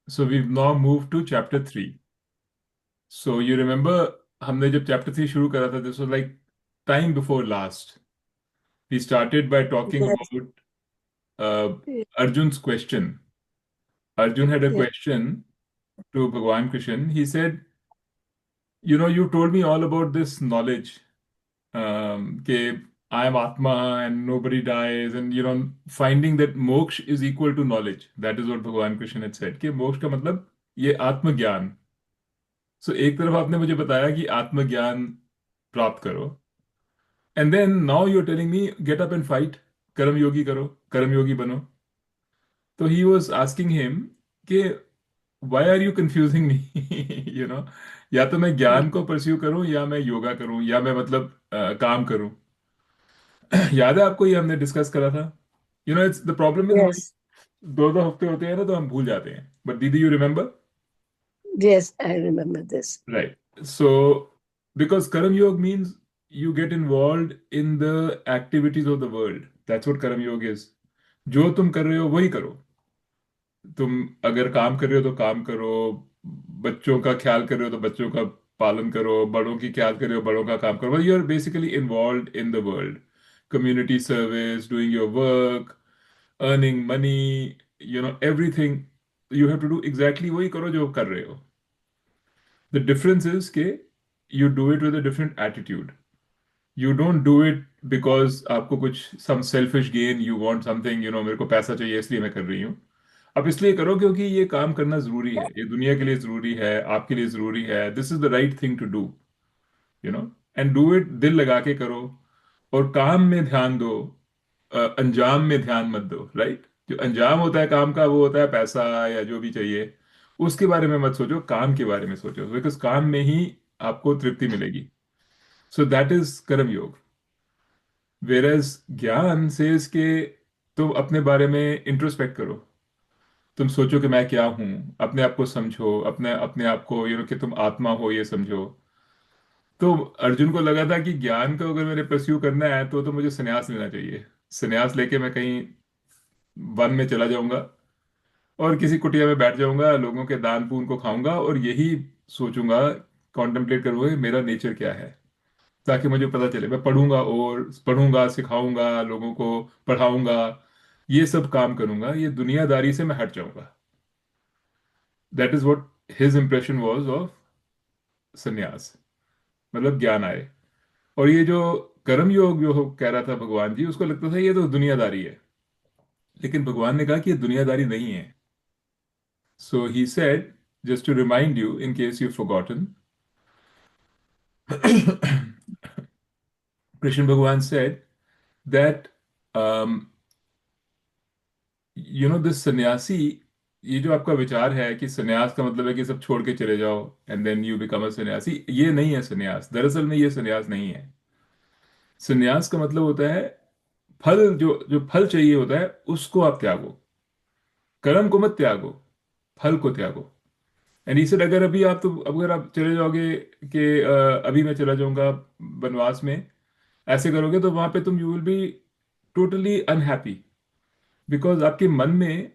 So we've now moved to chapter 3. So you remember हमने जब chapter 3 शुरू करा था, this was like time before last. We started by talking Yes, about Arjun's question. Arjun had a yes, question to Bhagwan Krishna. He said, you told me all about this knowledge, कि I am Atma and nobody dies, and finding that moksha is equal to knowledge. That is what Bhagwan Krishna had said, कि मोक्ष का मतलब ये आत्मज्ञान। सो एक तरफ आपने मुझे बताया कि आत्मज्ञान प्राप्त करो, and then now you are telling me get up and fight, karma yogi करो, कर्म योगी बनो। तो ही वॉज आस्किंग हिम कि why are you confusing me? You know या तो मैं yes, ज्ञान को परस्यू करूं, या मैं योगा करूं, या मैं मतलब काम करूं। याद है आपको, ये हमने डिस्कस करा था। इट्स द प्रॉब्लम इज हमारी yes, दो दो हफ्ते होते हैं ना, तो हम भूल जाते हैं। बट दीदी, you remember? yes, I remember this. Right. So, because Karam Yoga means you get involved in the activities of the world. That's what Karam Yoga is. जो तुम कर रहे हो वही करो। तुम अगर काम कर रहे हो तो काम करो, बच्चों का ख्याल कर रहे हो तो बच्चों का पालन करो, बड़ों की ख्याल कर रहे हो बड़ों का काम करो। You are basically involve in the world, community service, doing your work, earning money, everything. You have to do exactly वही करो जो कर रहे हो। The difference is कि you do it with a different attitude. You don't do it because आपको कुछ some selfish gain, you want something, मेरे को पैसा चाहिए इसलिए मैं कर रही हूँ। आप इसलिए करो क्योंकि ये काम करना जरूरी है, ये दुनिया के लिए जरूरी है, आपके लिए जरूरी है। This is the right thing to do, you know and do it, दिल लगा के करो। और काम में ध्यान दो, अंजाम में ध्यान मत दो। राइट? जो अंजाम होता है काम का, वो होता है पैसा या जो भी चाहिए। उसके बारे में मत सोचो, काम के बारे में सोचो, बिकॉज काम में ही आपको तृप्ति मिलेगी। सो दैट इज कर्म योग। वेरएज ज्ञान से इसके, तुम अपने बारे में इंट्रोस्पेक्ट करो। तुम सोचो कि मैं क्या हूं, अपने आप को समझो, अपने अपने आप को कि तुम आत्मा हो, ये समझो। तो अर्जुन को लगा था कि ज्ञान को अगर मैंने परस्यू करना है तो मुझे संन्यास लेना चाहिए। संन्यास लेके मैं कहीं वन में चला जाऊंगा और किसी कुटिया में बैठ जाऊंगा, लोगों के दान पुण्य को खाऊंगा और यही सोचूंगा, कॉन्टेम्पलेट करूंगा कि मेरा नेचर क्या है, ताकि मुझे पता चले। मैं पढ़ूंगा और पढ़ूंगा, सिखाऊंगा, लोगों को पढ़ाऊंगा, ये सब काम करूंगा, ये दुनियादारी से मैं हट जाऊंगा। That is what his impression was of संन्यास, मतलब ज्ञान आए। और ये जो कर्म योग जो कह रहा था भगवान जी, उसको लगता था ये तो दुनियादारी है। लेकिन भगवान ने कहा कि ये दुनियादारी नहीं है। So he said, just to remind you in case you forgotten, Krishna भगवान सेड दैट दिस सन्यासी, ये जो आपका विचार है कि सन्यास का मतलब है कि सब छोड़ के चले जाओ and then you become a sannyasi, ये नहीं है सन्यास। दरअसल में ये सन्यास नहीं है। सन्यास का मतलब होता है फल, जो जो फल चाहिए होता है उसको आप त्यागो। कर्म को मत त्यागो, फल को त्यागो। एंड ही सेड, अगर आप चले जाओगे कि अभी मैं चला जाऊंगा वनवास में, ऐसे करोगे तो वहां पे तुम you will be totally unhappy, because आपके मन में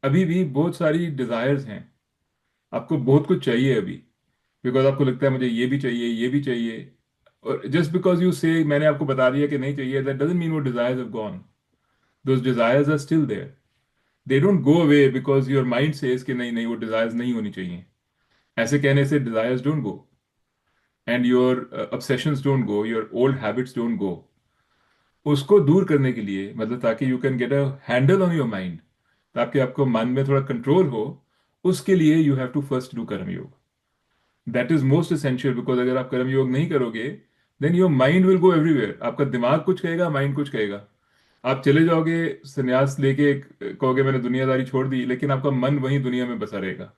अभी भी बहुत सारी डिजायर्स हैं। आपको बहुत कुछ चाहिए अभी, बिकॉज आपको लगता है मुझे ये भी चाहिए, ये भी चाहिए। और जस्ट बिकॉज यू से मैंने आपको बता दिया कि नहीं चाहिए, दैट डजंट मीन वो desires have gone. Those desires are still there. They don't go away because your mind says कि नहीं नहीं, वो डिजायर्स नहीं होनी चाहिए। ऐसे कहने से desires don't go, and your obsessions don't go, your old habits don't go. उसको दूर करने के लिए, मतलब ताकि you can get a handle on your mind, ताकि आपको मन में थोड़ा कंट्रोल हो, उसके लिए you have to first do karma yoga. That is most essential, because अगर आप कर्म योग नहीं करोगे, then your mind will go everywhere. आपका दिमाग कुछ कहेगा, माइंड कुछ कहेगा। आप चले जाओगे संन्यास लेके, कहोगे मैंने दुनियादारी छोड़ दी, लेकिन आपका मन वहीं दुनिया में बसा रहेगा।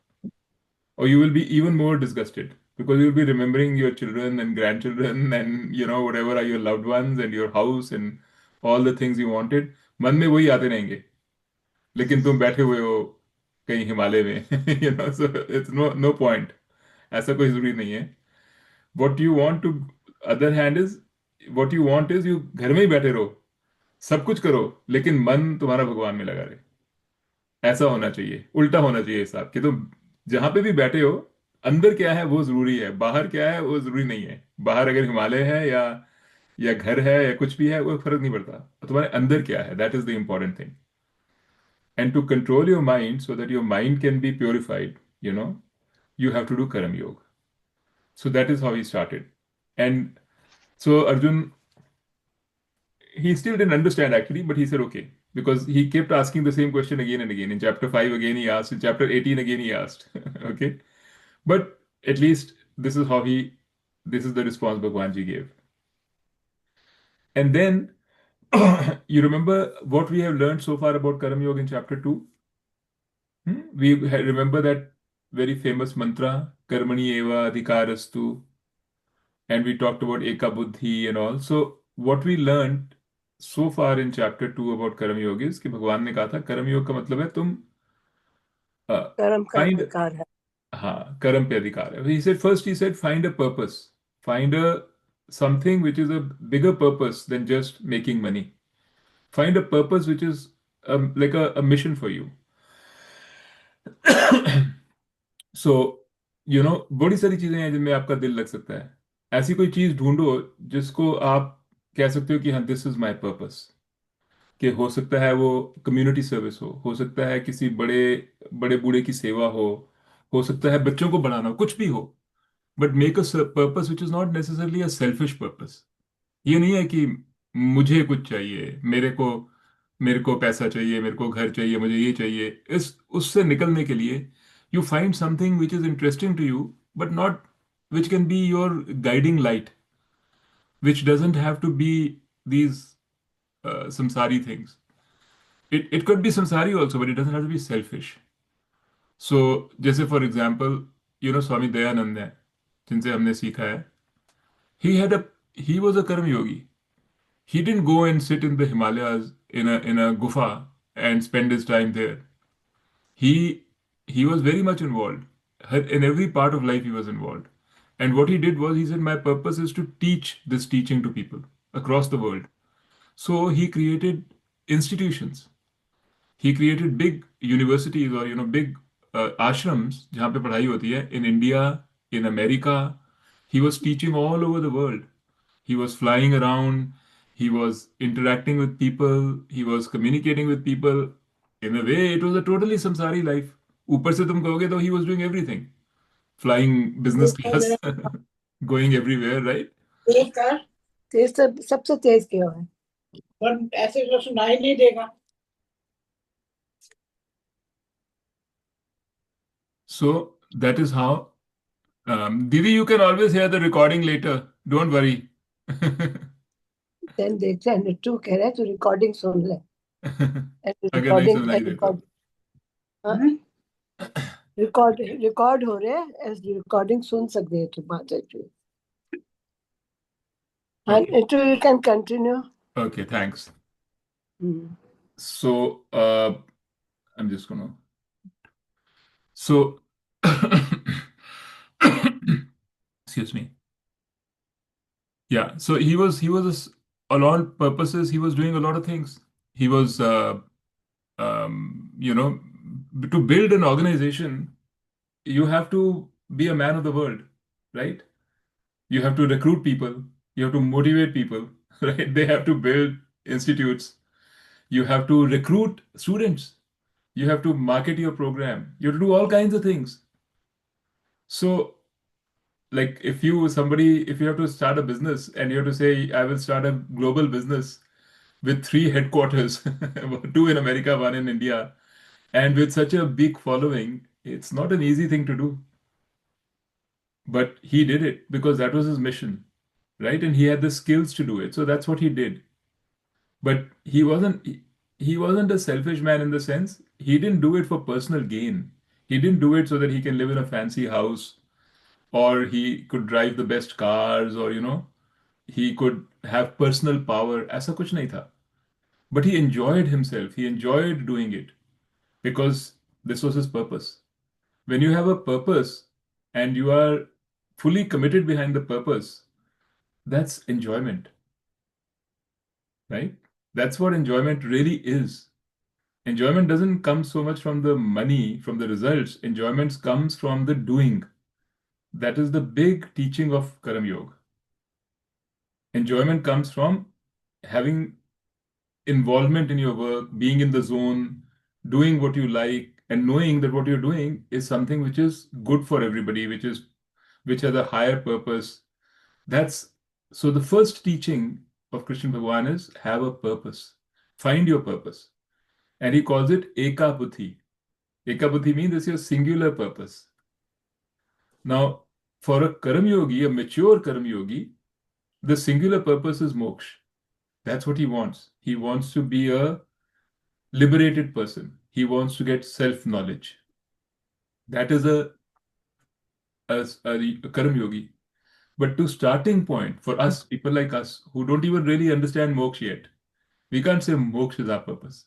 Or you will be even more disgusted because you'll be remembering your children and grandchildren and whatever are your loved ones and your house and all the things you wanted. मन में वही आते रहेंगे, लेकिन तुम बैठे हुए हो कहीं हिमालय में। So it's no point. ऐसा कोई जरूरी नहीं है। What you want to other hand is, what you want is, you घर में ही बैठे रहो, सब कुछ करो, लेकिन मन तुम्हारा भगवान में लगा रहे। ऐसा होना चाहिए, उल्टा होना चाहिए हिसाब कि तुम जहां पे भी बैठे हो, अंदर क्या है वो जरूरी है, बाहर क्या है वो जरूरी नहीं है। बाहर अगर हिमालय है या घर है या कुछ भी है, वो फर्क नहीं पड़ता। तुम्हारे अंदर क्या है, that is the important thing. And to control your mind so that your mind can be purified, you know, you have to do karam yoga. So that is how he started. And so Arjun, he still didn't understand actually, but he said okay, because he kept asking the same question again and again. In chapter 5 again he asked, in chapter 18 again he asked. Okay, but at least this is how he, this is the response Bhagwan ji gave. And then you remember what we have learned so far about karam yoga in chapter 2? Remember that very famous mantra, karmani eva adhikarastu, and we talked about Eka Buddhi and all. So what we learned so far in chapter 2 about कर्म योग is कि भगवान ने कहा था कर्म योग का मतलब है तुम कर्म का फाइंड, अधिकार है। हाँ कर्म पे अधिकार है। He said first, he said find a purpose, find a something which is a bigger purpose than just making money. Find a purpose which is like a mission for you. सो बड़ी सारी चीजें हैं जिनमें आपका दिल लग सकता है। ऐसी कोई चीज ढूंढो जिसको आप कह सकते हो कि हाँ दिस इज माई पर्पस। कि हो सकता है वो कम्युनिटी सर्विस हो सकता है किसी बड़े बड़े बूढ़े की सेवा हो सकता है बच्चों को बढ़ाना हो, कुछ भी हो। But make a purpose which is not necessarily a selfish purpose. ये नहीं है कि मुझे कुछ चाहिए, मेरे को पैसा चाहिए, मेरे को घर चाहिए, मुझे ये चाहिए। इस उससे निकलने के लिए you find something which is interesting to you, but not which can be your guiding light, which doesn't have to be these samsari things. It could be samsari also, but it doesn't have to be selfish. So जैसे for example Swami Dayanand है, जिनसे हमने सीखा है, he had a he was a कर्म योगी. He didn't go and sit in the Himalayas in a gufa and spend his time there. He he was very much involved. In every part of life he was involved. And what he did was he said, my purpose is to teach this teaching to people across the world. So he created institutions. He created big universities or big ashrams जहाँ पे पढ़ाई होती है in India, in America. He was teaching all over the world. He was flying around. He was interacting with people. He was communicating with people. In a way, it was a totally samsari life. ऊपर से तुम कहोगे तो he was doing everything. Flying business तेज कर class, जरा, going everywhere, right? तेज कर। तेज तो सबसे तेज क्यों है? पर ऐसे तो सुनाई नहीं देगा। So that is how. Didi, you can always hear the recording later. Don't worry. Then देखते हैं, नीतू कह रहे हैं तो रिकॉर्डिंग सुन ले। अगर नहीं रिकॉर्डिंग सुनाई दे तो। रिकॉर्ड रिकॉर्ड रिकॉर्ड हो रहे हैं, रिकॉर्डिंग सुन सकते हैं तो बात है जो। हाँ Okay. Neetu, you can continue. Okay, thanks. So, I'm just gonna. So, excuse me. Yeah. So he was a lot of purposes. He was doing a lot of things. He was, you know, to build an organization, you have to be a man of the world, right? You have to recruit people. You have to motivate people, right? They have to build institutes. You have to recruit students. You have to market your program. You have to do all kinds of things. So, like if you have to start a business and you have to say, I will start a global business with three headquarters, two in America, one in India, and with such a big following, it's not an easy thing to do. But he did it because that was his mission, right? And he had the skills to do it. So that's what he did. But he wasn't a selfish man in the sense he didn't do it for personal gain. He didn't do it so that he can live in a fancy house or he could drive the best cars or he could have personal power. ऐसा कुछ नहीं था. But he enjoyed himself. He enjoyed doing it because this was his purpose. When you have a purpose and you are fully committed behind the purpose, that's enjoyment, right? That's what enjoyment really is. Enjoyment doesn't come so much from the money, from the results. Enjoyment comes from the doing. That is the big teaching of Karam Yoga. Enjoyment comes from having involvement in your work, being in the zone, doing what you like, and knowing that what you're doing is something which is good for everybody, which has a higher purpose. That's so the first teaching of Krishna Bhagwan is have a purpose. Find your purpose. And he calls it Eka Buddhi. Eka Buddhi means it's your singular purpose. Now, for a Karam Yogi, a mature Karam Yogi, the singular purpose is moksha. That's what he wants. He wants to be a liberated person. He wants to get self-knowledge. That is a Karam Yogi. But to starting point for us, people like us who don't even really understand moksha yet, we can't say moksha is our purpose.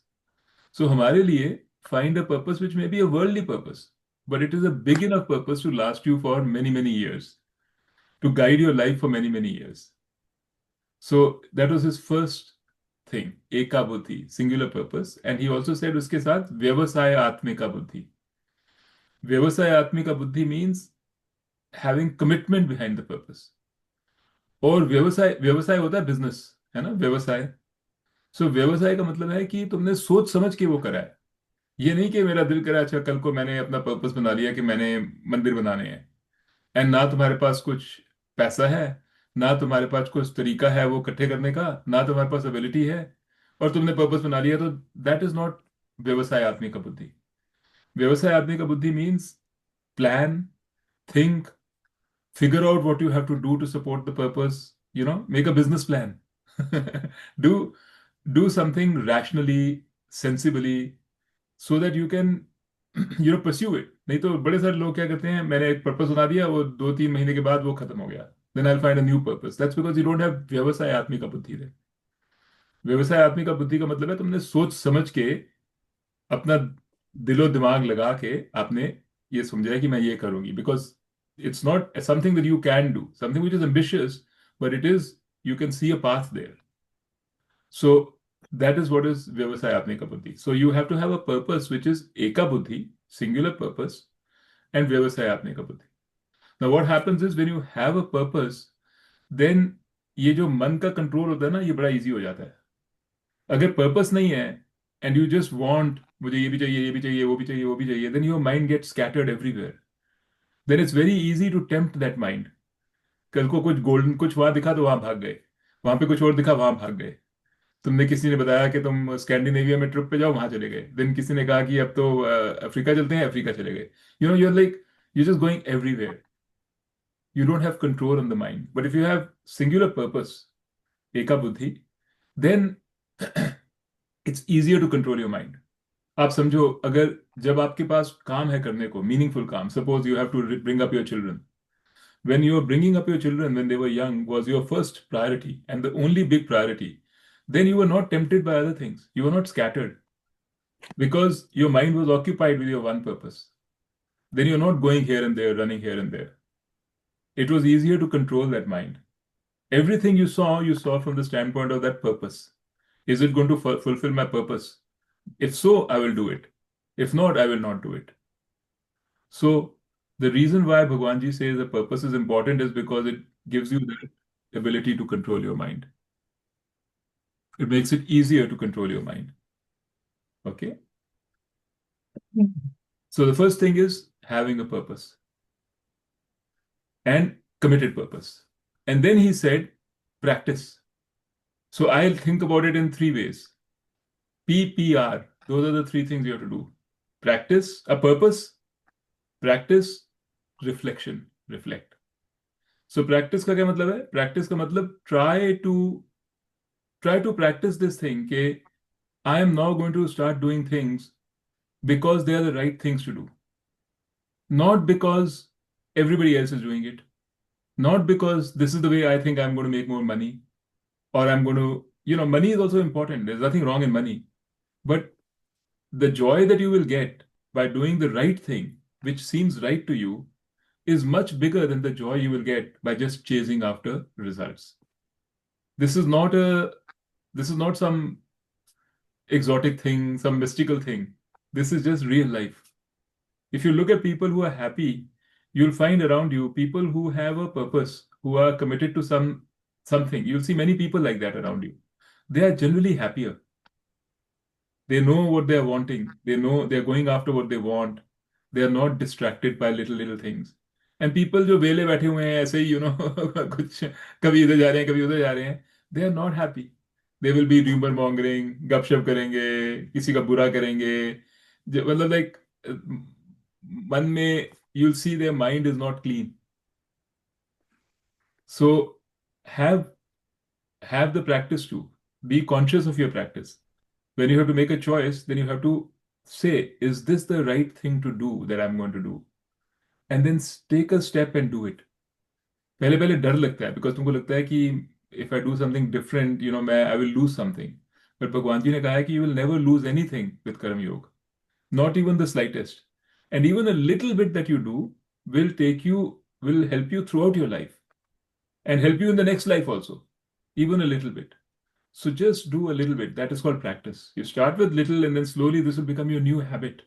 So हमारे लिए find a purpose which may be a worldly purpose, but it is a big enough purpose to last you for many, many years, to guide your life for many, many years. So that was his first thing, Eka Buddhi, singular purpose. And he also said उसके साथ व्यवसाय आत्मिका बुद्धि. व्यवसाय आत्मिका बुद्धि means having commitment behind the purpose. और व्यवसाय व्यवसाय होता है बिजनेस, है ना, व्यवसाय. सो व्यवसाय का मतलब है कि तुमने सोच समझ के वो करा है. ये नहीं कि मेरा दिल करा, अच्छा कल को मैंने अपना पर्पस बना लिया कि मैंने मंदिर बनाने हैं, एंड ना तुम्हारे पास कुछ पैसा है, ना तुम्हारे पास कुछ तरीका है वो इकट्ठे करने का, ना तुम्हारे पास एबिलिटी है, और तुमने पर्पस बना लिया, तो दैट इज नॉट व्यवसाय आदमी का बुद्धि. व्यवसाय आदमी का बुद्धि means plan, think, figure out what you have to do to support the purpose, make a business plan. do do something rationally, sensibly, so that you can pursue it. नहीं तो बड़े सारे लोग क्या करते हैं, मैंने एक पर्पस बना दिया, वो 2-3 महीने के बाद वो खत्म हो गया, then I'll find a new purpose. That's because you don't have व्यवसाय आत्मिक बुद्धि है. व्यवसाय आत्मिक बुद्धि का मतलब है तुमने सोच समझ के, अपना दिलो दिमाग लगा के आपने ये समझा है कि मैं ये करूंगी, because it's not something that you can do, something which is ambitious, but it is, you can see a path there. So that is what is vyavasaya atmika buddhi. So you have to have a purpose which is eka buddhi, singular purpose, and vyavasaya atmika buddhi. Now what happens is when you have a purpose, then ये जो मन का control होता है ना, ये बड़ा easy हो जाता है. अगर पर्पस नहीं है एंड यू जस्ट वांट, मुझे ये भी चाहिए, ये भी चाहिए, वो भी चाहिए, वो भी चाहिए, then your mind gets scattered everywhere. Then it's very easy to tempt that mind. कल को कुछ गोल्डन कुछ वहां दिखा तो वहां भाग गए, वहां पे कुछ और दिखा वहां भाग गए. तुमने किसी ने बताया कि तुम स्कैंडिनेविया में ट्रिप पे जाओ, वहां चले गए. देन किसी ने कहा कि अब तो अफ्रीका चलते हैं, अफ्रीका चले गए. You're like you just going everywhere. You don't have control on the mind. But if you have singular purpose, एका बुद्धि, then it's easier to control your mind. आप समझो, अगर जब आपके पास काम है करने को, मीनिंगफुल काम, suppose you have to bring up your children. When you are bringing up your children when they were young was your first priority and the only big priority, then you were not tempted by other things. You were not scattered because your mind was occupied with your one purpose. Then you're not going here and there, running here and there. It was easier to control that mind. Everything you saw from the standpoint of that purpose. Is it going to fulfill my purpose? If so, I will do it. If not, I will not do it. So the reason why Bhagwan Ji says the purpose is important is because it gives you the ability to control your mind. It makes it easier to control your mind. Okay? So the first thing is having a purpose and committed purpose. And then he said, practice. So I'll think about it in 3 ways. PPR. Those are the 3 things you have to do. Practice, a purpose, practice, reflection, reflect. So practice का क्या मतलब है? Practice का मतलब try to practice this thing कि I am now going to start doing things because they are the right things to do. Not because everybody else is doing it. Not because this is the way I think I'm going to make more money, or I'm going to, money is also important. There's nothing wrong in money. But the joy that you will get by doing the right thing, which seems right to you, is much bigger than the joy you will get by just chasing after results. This is not some exotic thing, some mystical thing. This is just real life. If you look at people who are happy, you'll find around you people who have a purpose, who are committed to something. You'll see many people like that around you. They are generally happier. They know what they are wanting. They know they're going after what they want. They are not distracted by little things. And people जो वेले बैठे हुए हैं ऐसे ही कुछ कभी इधर जा रहे हैं कभी उधर जा रहे हैं, they are not happy. They will be rumor mongering, गपशप करेंगे, किसी का बुरा करेंगे, मतलब like मन में you'll see their mind is not clean. So have have the practice too. Be conscious of your practice. When you have to make a choice, then you have to say, is this the right thing to do that I'm going to do? And then take a step and do it. पहले पहले डर लगता है because तुमको लगता है कि if I do something different मैं I will lose something. But भगवान जी ने कहा है कि you will never lose anything with karma yoga, not even the slightest. And even a little bit that you do will take you will help you throughout your life and help you in the next life also, even a little bit. So just do a little bit. That is called practice. You start with little and then slowly this will become your new habit.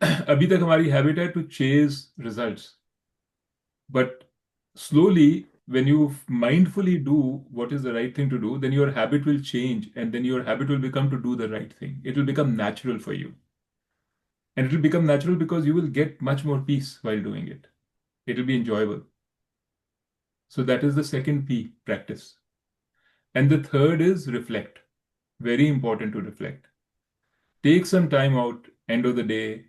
अभी तक हमारी habit है to chase results, but slowly when you mindfully do what is the right thing to do, then your habit will change and then your habit will become to do the right thing. It will become natural for you, and it will become natural because you will get much more peace while doing it. It will be enjoyable. So that is the second P, practice. And the third is reflect. Very important to reflect. Take some time out, end of the day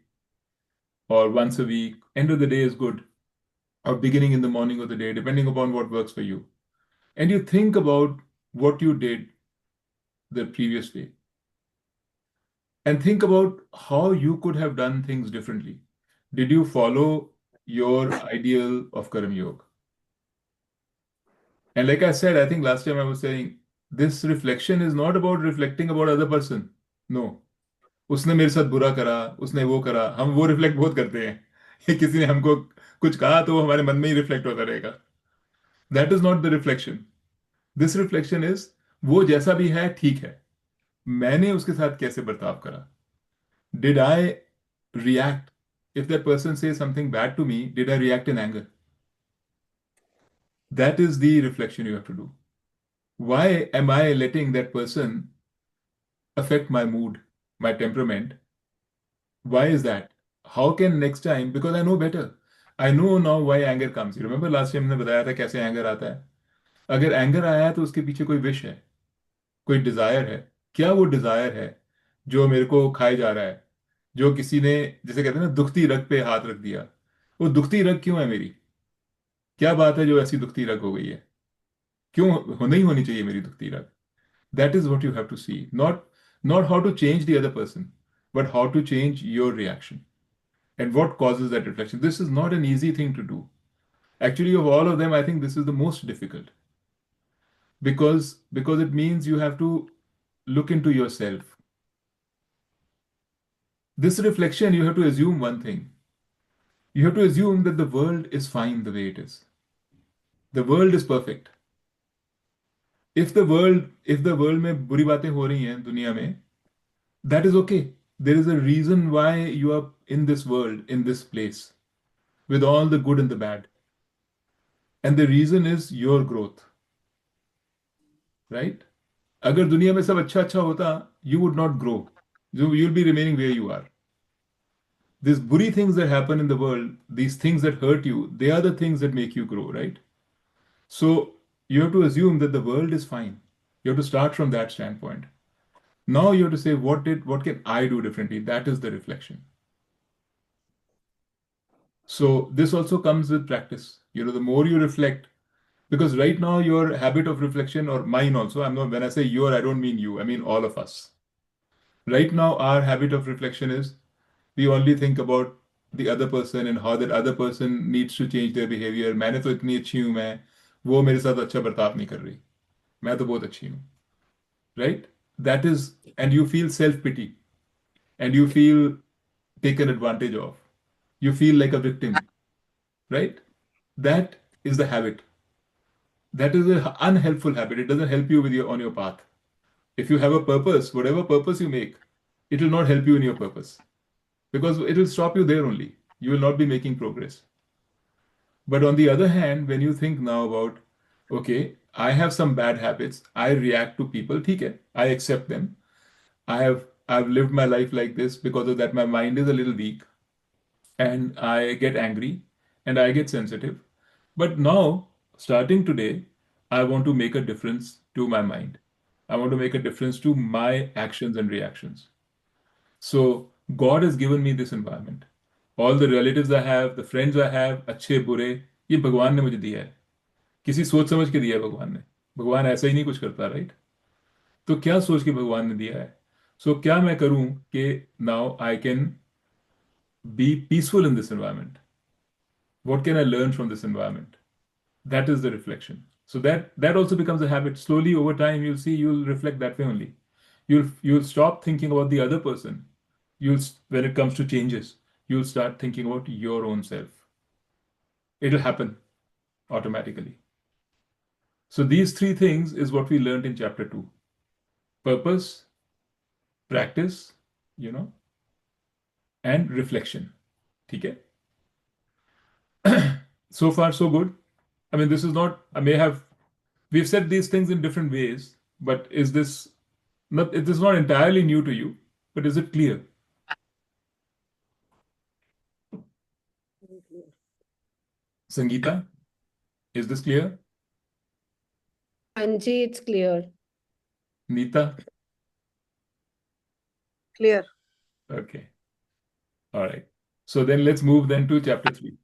or once a week. End of the day is good, or beginning in the morning of the day, depending upon what works for you. And you think about what you did the previous day and think about how you could have done things differently. Did you follow your ideal of Karam Yoga? And like I said, I think last time I was saying, this reflection is not about reflecting about other person. No. उसने मेरे साथ बुरा करा, उसने वो करा, हम वो रिफ्लेक्ट बहुत करते हैं. कि किसी ने हमको कुछ कहा तो वो हमारे मन में ही रिफ्लेक्ट होता रहेगा. That is not the reflection. This reflection is वो जैसा भी है ठीक है, मैंने उसके साथ कैसे बर्ताव करा. Did I react? If that person says something bad to me, did I react in anger? That is the reflection you have to do. Why am I letting that person affect my mood, my temperament? Why is that? How can next time, because I know better. I know now why anger comes. You remember last time मैंने बताया था कैसे anger आता है. अगर anger आया है तो उसके पीछे कोई wish है, कोई desire है. क्या वो desire है जो मेरे को खाए जा रहा है, जो किसी ने, जैसे कहते हैं ना, दुखती रग पे हाथ रख दिया. वो दुखती रग क्यों है मेरी? क्या बात है जो ऐसी दुखती रग हो गई है? क्यों नहीं होनी चाहिए मेरी दुखती रग? That is what you have to see. Not how to change the other person, but how to change your reaction and what causes that reflection. This is not an easy thing to do. Actually, of all of them, I think this is the most difficult because it means you have to look into yourself. This reflection, you have to assume one thing. You have to assume that the world is fine the way it is. The world is perfect. If the world में बुरी बातें हो रही हैं दुनिया में, that is okay. There is a reason why you are in this world, in this place, with all the good and the bad. And the reason is your growth, right? अगर दुनिया में सब अच्छा अच्छा होता, you would not grow. You'll be remaining where you are. These बुरी things that happen in the world, these things that hurt you, they are the things that make you grow, right? So you have to assume that the world is fine. You have to start from that standpoint. Now you have to say, what can I do differently? That is the reflection. So this also comes with practice. The more you reflect, because right now your habit of reflection, or mine also, I'm not, when I say your, I don't mean you, I mean all of us. Right now, our habit of reflection is we only think about the other person and how that other person needs to change their behavior. मैंने तो इतनी अच्छी हूं, मैं वो मेरे साथ अच्छा बर्ताव नहीं कर रही, मैं तो बहुत अच्छी हूं, right? That is, and you feel self pity and you feel taken advantage of. You feel like a victim, right? That is the habit. That is an unhelpful habit. It doesn't help you with your on your path. If you have a purpose, whatever purpose you make, it will not help you in your purpose because it will stop you there only. You will not be making progress. But on the other hand, when you think now about, okay, I have some bad habits, I react to people, ठीक है, I accept them. I've lived my life like this because of that my mind is a little weak and I get angry and I get sensitive. But now, starting today, I want to make a difference to my mind. I want to make a difference to my actions and reactions. So God has given me this environment. All the relatives I have, the friends I have, अच्छे बुरे, ये भगवान ने मुझे दिया है. किसी सोच समझ के दिया है भगवान ने. भगवान ऐसा ही नहीं कुछ करता, राइट? तो क्या सोच के भगवान ने दिया है? सो क्या मैं करूं कि now I can be peaceful in this environment? What can I learn from this environment? That is the reflection. So that also becomes a habit. Slowly over time, you'll see you'll reflect that way only. You'll stop thinking about the other person. When it comes to changes, you'll start thinking about your own self. It'll happen automatically. So these three things is what we learned in chapter 2. Purpose, practice, you know, and reflection. Okay? So far so good. I mean, this is not, I may have, we've said these things in different ways, but is this not, it is not entirely new to you, but is it clear? Sangeeta, is this clear? Anji, it's clear. Neeta? Clear. Okay. All right. So then let's move then to chapter 3.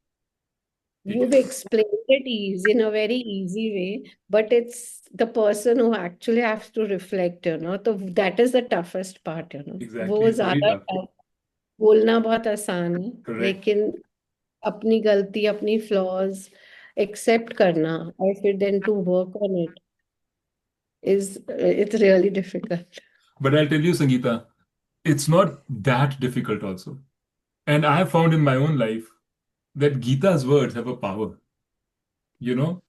You've explained it easy in a very easy way, but it's the person who actually has to reflect, So that is the toughest part, Exactly. वो It's very ज्यादा tough. tough. बोलना बहुत आसान है, Correct. लेकिन अपनी गलती, अपनी flaws accept करना और फिर then to work on it is it's really difficult. But I'll tell you, Sangeeta, it's not that difficult also. And I have found in my own life that Gita's words have a power. You know?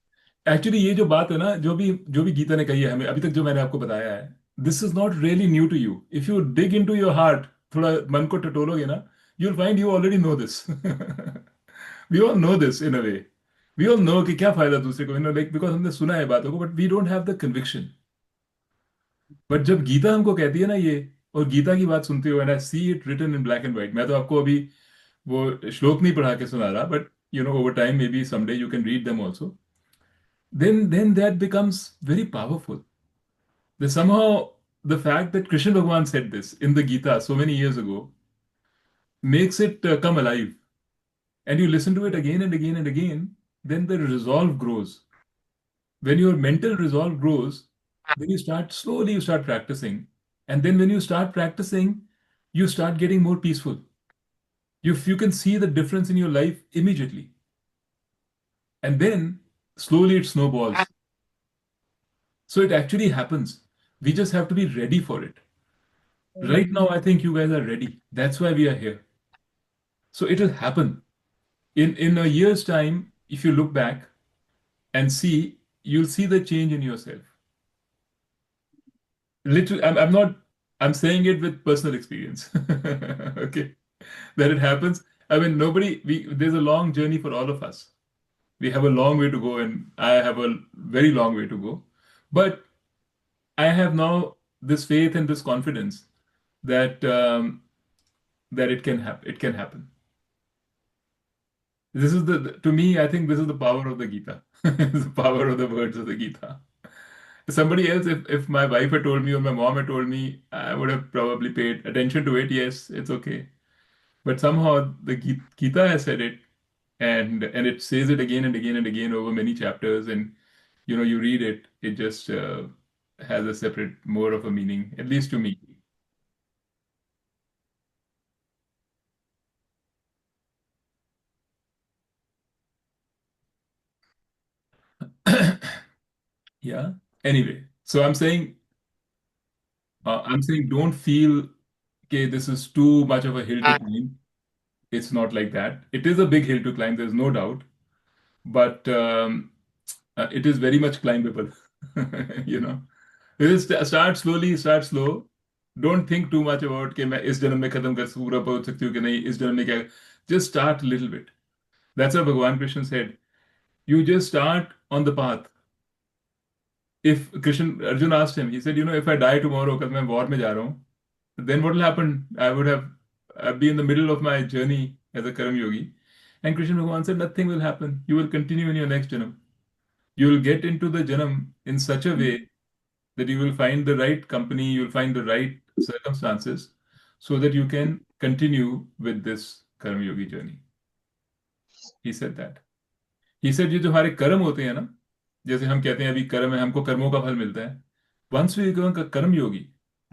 Actually ये जो बात है ना, जो भी गीता ने कही है हमें अभी तक, जो मैंने आपको बताया है, this is not really new to you. If you dig into your heart, थोड़ा मन को टटोलोगे ना, you'll find you already know this. We all know this in a way. We all know कि क्या फायदा दूसरे को, like because हमने सुना है बातों को, but we don't have the conviction. But जब गीता हमको कहती है ना ये, और गीता की बात सुनते हो, and I see it written in black and white. मैं तो आपको अभी वो श्लोक नहीं पढ़ा के सुना रहा, but over time maybe someday you can read them also. Then that becomes very powerful. The somehow the fact that Krishna Bhagwan said this in the Gita so many years ago makes it come alive. And you listen to it again and again and again, then the resolve grows. When your mental resolve grows, then you start practicing. And then when you start practicing, you start getting more peaceful. You can see the difference in your life immediately. And then slowly it snowballs. So it actually happens. We just have to be ready for it. Right now, I think you guys are ready. That's why we are here. So it'll happen. In a year's time, if you look back and see, you'll see the change in yourself. Literally, I'm not, I'm saying it with personal experience. Okay. That it happens. I mean, there's a long journey for all of us. We have a long way to go, and I have a very long way to go. But I have now this faith and this confidence that that it can happen. It can happen. This is to me, I think this is the power of the Gita. The power of the words of the Gita. Somebody else, if my wife had told me or my mom had told me, I would have probably paid attention to it. Yes, it's okay. But somehow the Gita has said it, and it says it again and again and again over many chapters, and you read it, it just has a separate, more of a meaning, at least to me. Yeah. Anyway, so I'm saying don't feel okay, this is too much of a hill to climb. It's not like that. It is a big hill to climb, there's no doubt, but it is very much climbable. You know, Start slowly, start slow. Don't think too much about कि मैं इस जन्म में खत्म कर पूरा पहुंच सकती हूँ कि नहीं, इस जन्म में क्या. Just start a little bit. That's what Bhagwan Krishna said. You just start on the path. If Arjun asked him, he said, if I die tomorrow, कल मैं war में जा रहा हूँ, then what will happen? I'd be in the middle of my journey as a Karam Yogi. And Krishna Bhagavan said, nothing will happen. You will continue in your next janam. You will get into the janam in such a way that you will find the right company, you will find the right circumstances so that you can continue with this Karam Yogi journey. He said that. He said, ये जो हमारे कर्म होते हैं ना, जैसे हम कहते हैं अभी कर्म है, हमको कर्मों का फल मिलता है. वंस वी बिकम कर्म योगी,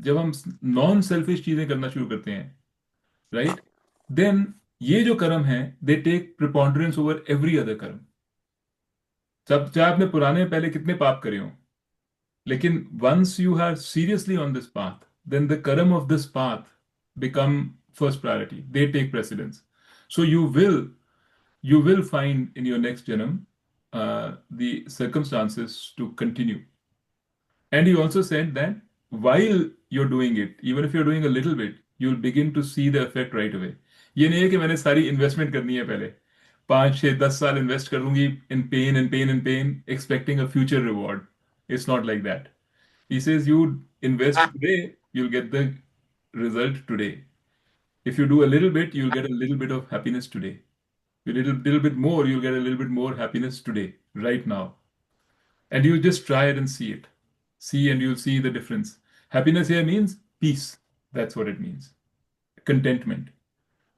जब हम नॉन सेल्फिश चीजें करना शुरू करते हैं, राइट, देन ये जो कर्म है, they take preponderance over every other karma. सब चाहे आपने पुराने पहले कितने पाप करे हों, लेकिन once you are seriously on this path, then the karma of this path become first priority. They take precedence. So you will find in your next janam the circumstances to continue. And he also said that while you're doing it, even if you're doing a little bit, you'll begin to see the effect right away. ये नहीं है कि मैंने सारी investment करनी है पहले 5 6 10 साल इन्वेस्ट कर दूंगी in pain and pain and pain expecting a future reward. It's not like that. He says you invest today, you'll get the result today. If you do a little bit, you'll get a little bit of happiness today. A little bit more, you'll get a little bit more happiness today, right now. And you just try it and see it. See, and you'll see the difference. Happiness here means peace. That's what it means. Contentment.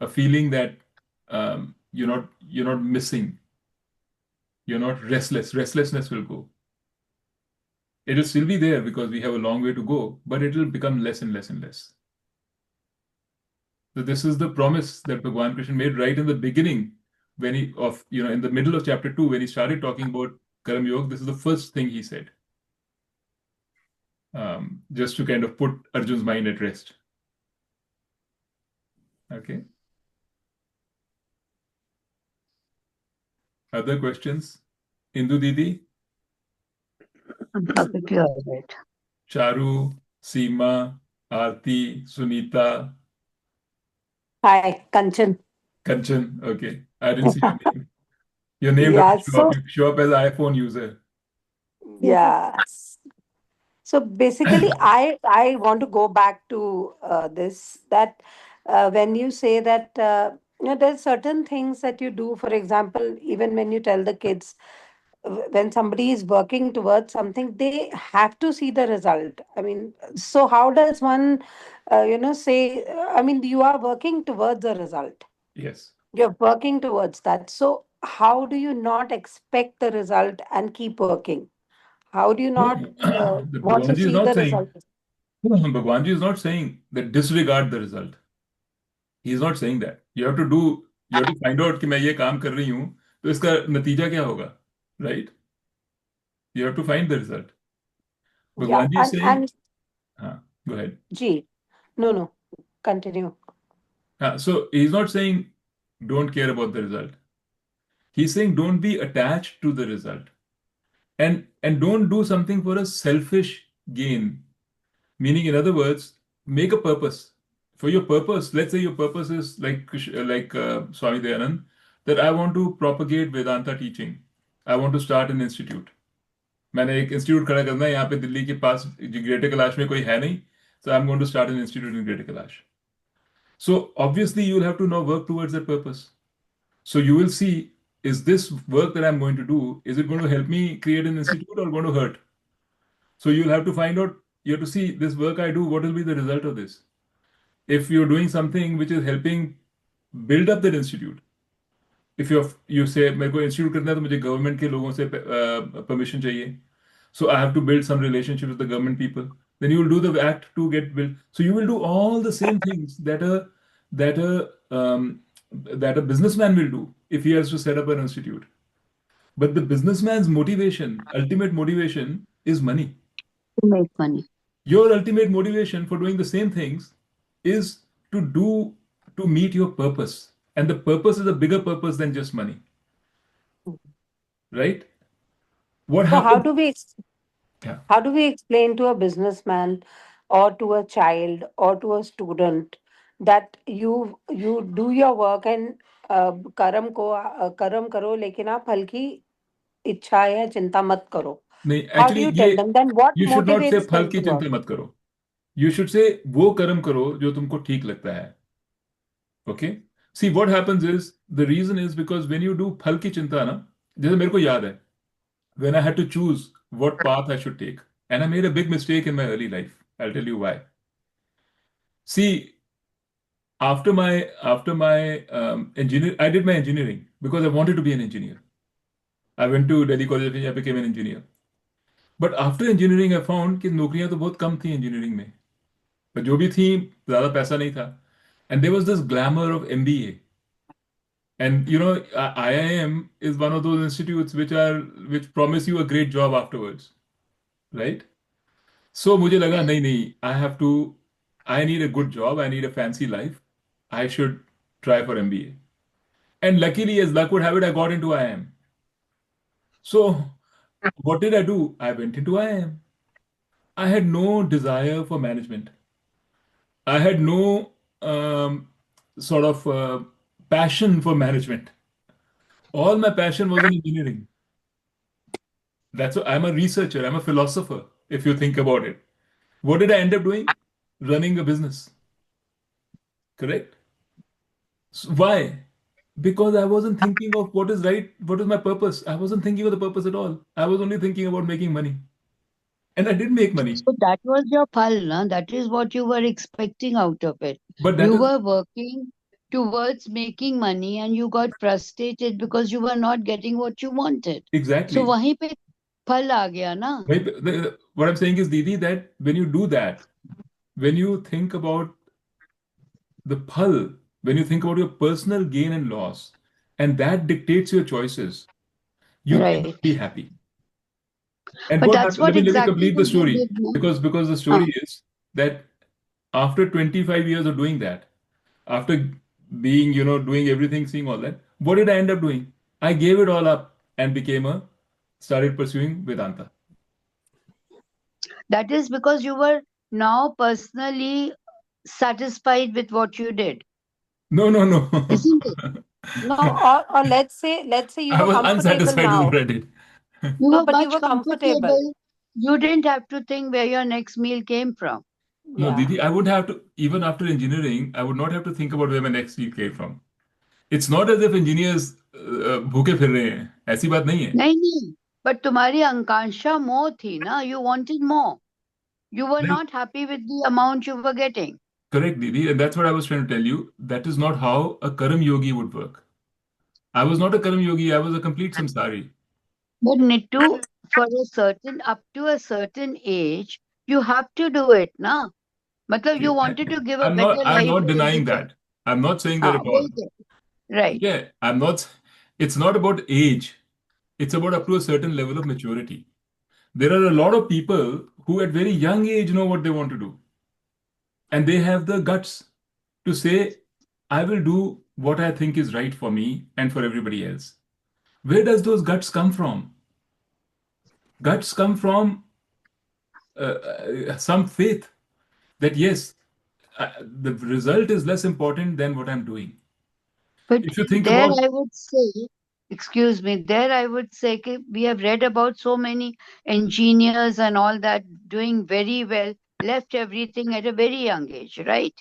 A feeling that you're not missing. You're not restless. Restlessness will go. It'll still be there because we have a long way to go, but it'll become less and less and less. So this is the promise that Bhagwan Krishna made right in the beginning, when in the middle of chapter 2, when he started talking about Karam Yoga. This is the first thing he said, just to kind of put Arjun's mind at rest. Okay. Other questions? Indu Didi, Perfectly all right. Charu, Seema, Aarti, Sunita, Hi, Kanchan. Kanchan. Okay. I didn't see your name. Your name Yeah, doesn't show up. so You show up as an iPhone user. yeah. So basically, I want to go back to this that when you say that there's certain things that you do. For example, even when you tell the kids when somebody is working towards something, they have to see the result. I mean, so how does one say? I mean, you are working towards a result. Yes. You're working towards that. So how do you not expect the result and keep working? How do you No, not the want to Bhagwanji is see not the saying, result? Bhagwanji is not saying that disregard the result. He's not saying that. You have to find out कि मैं ये काम कर रही हूँ, तो इसका नतीजा क्या होगा, right? You have to find the result. Yeah, Bhagwanji is and saying, go ahead. G. No, continue. So he's not saying don't care about the result. He's saying don't be attached to the result. And don't do something for a selfish gain. Meaning, in other words, make a purpose. For your purpose, let's say your purpose is like Swami Dayanand, that I want to propagate Vedanta teaching. I want to start an institute. मैंने एक institute खड़ा करना है यहाँ पे दिल्ली के पास, greater Kailash में कोई है नहीं, so I'm going to start an institute in Greater Kailash. So obviously you will have to now work towards that purpose. So you will see, is this work that I'm going to do, is it going to help me create an institute or going to hurt? So you'll have to find out, you have to see this work I do, what will be the result of this? If you're doing something which is helping build up that institute, if you say मेरे को institute करना है तो मुझे government के लोगों से permission चाहिए, so I have to build some relationship with the government people, then you will do the act to get built. So you will do all the same things that a businessman will do if he has to set up an institute. But the businessman's motivation, ultimate motivation, is money. To make money. Your ultimate motivation for doing the same things is to meet your purpose. And the purpose is a bigger purpose than just money. Right? What So how happens? do we Yeah. How do we explain to a businessman or to a child or to a student that you do your work and कर्म करो लेकिन आप फल की इच्छा या चिंता मत करो? नहीं, How do एक्चुअली you ये, tell them? Then what you should not से motivates फल them की to work? चिंता मत करो. यू शुड से वो कर्म करो जो तुमको ठीक लगता है. Okay. See what happens is, the reason is because when you do फल की चिंता ना, जैसे मेरे को याद है, when I had to choose what path I should take, and I made a big mistake in my early life. I'll tell you why. See, after my engineer, I did my engineering because I wanted to be an engineer. I went to Delhi College of Engineering, I became an engineer. But after engineering, I found कि नौकरियां तो बहुत कम थी engineering में. पर जो भी थी, ज़्यादा पैसा नहीं था. And there was this glamour of MBA. And you know, IIM is one of those institutes which promise you a great job afterwards, right? So मुझे लगा नहीं नहीं, I need a good job, I need a fancy life, I should try for MBA. And luckily, as luck would have it, I got into IIM. So what did I do? I went into IIM. I had no desire for management. I had no sort of passion for management. All my passion was in engineering. That's what, I'm a researcher, I'm a philosopher, if you think about it. What did I end up doing? Running a business. Correct? So why? Because I wasn't thinking of what is right, what is my purpose. I wasn't thinking of the purpose at all. I was only thinking about making money. And I did make money. So that was your phal, na? That is what you were expecting out of it. But that You is were working towards making money and you got frustrated because you were not getting what you wanted. So exactly. wahin pe phal aa gaya na. What I'm saying is, Didi, that when you do that, when you think about the phal, when you think about your personal gain and loss, and that dictates your choices, you Right. cannot be happy. And But what that's happened? what Let me exactly complete the what you story did, no? because the Huh. story is that after 25 years of doing that, after being, doing everything, seeing all that, what did I end up doing? I gave it all up and started pursuing Vedanta. That is because you were now personally satisfied with what you did, No, no, no. isn't it? No, or let's say you I were was comfortable unsatisfied with what now. I did. You No, were but you much were comfortable. comfortable. You didn't have to think where your next meal came from. No, Yeah. Didi, I would have to, even after engineering, I would not have to think about where my next meal came from. It's not as if engineers भूखे फिर रहे हैं. ऐसी बात नहीं है. नहीं, but तुम्हारी आकांक्षा more थी ना. You wanted more. You were Right. not happy with the amount you were getting. Correct, Didi. And that's what I was trying to tell you. That is not how a Karam yogi would work. I was not a Karam yogi, I was a complete samsari. But Nittu, up to a certain age, you have to do it, na. Matlab you wanted to give a better I'm life not to denying everybody. that. I'm not saying that हाँ, at all. वही कह- Right. Yeah, it's not about age. It's about up to a certain level of maturity. There are a lot of people who at very young age know what they want to do. And they have the guts to say, I will do what I think is right for me and for everybody else. Where does those guts come from? Guts come from some faith that yes, the result is less important than what I'm doing. But If you think there about, I would say, excuse me, there I would say कि we have read about so many engineers and all that doing very well, left everything at a very young age, right?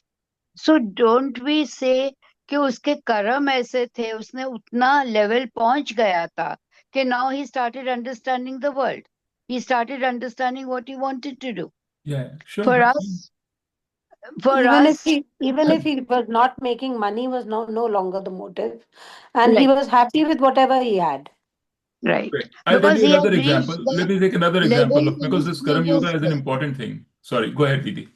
So don't we say कि उसके कर्म ऐसे थे, उसने उतना level पहुंच गया था कि now he started understanding the world. He started understanding what he wanted to do. yeah, sure, For that's fine. us, for us, Even if he was not making money was no longer the motive, and he right, was happy with whatever he had. right. Right. I'll tell Because you he another had reached example. Let that me take another level example of, in because his this Karam previous Yoga is an life. important thing. Sorry, go ahead, Didi.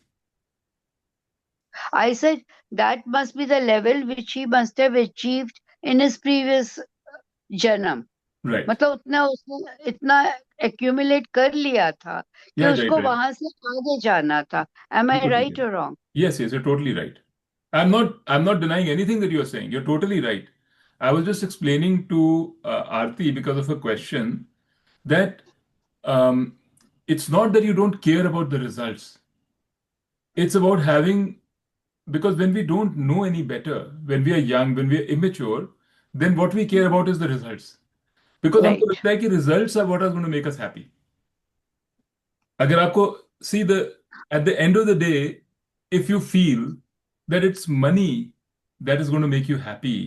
I said that must be the level which he must have achieved in his previous जन्म. Right. मतलब उतना उसने इतना accumulate कर लिया था कि Yeah, right, उसको right. वहां से आगे जाना था. Am I Totally right right. or wrong? Yes, you're totally right. I'm not denying anything that you're saying. You're totally right. I was just explaining to Aarti because of a question that um, it's not that you don't care about the results. It's about having, because when we don't know any better, when we are young, when we are immature, then what we care about is the results. Because हमको Right. लगता है कि results are what are going to make us happy. अगर आपको see the at the end of the day, if you feel that it's money that is going to make you happy,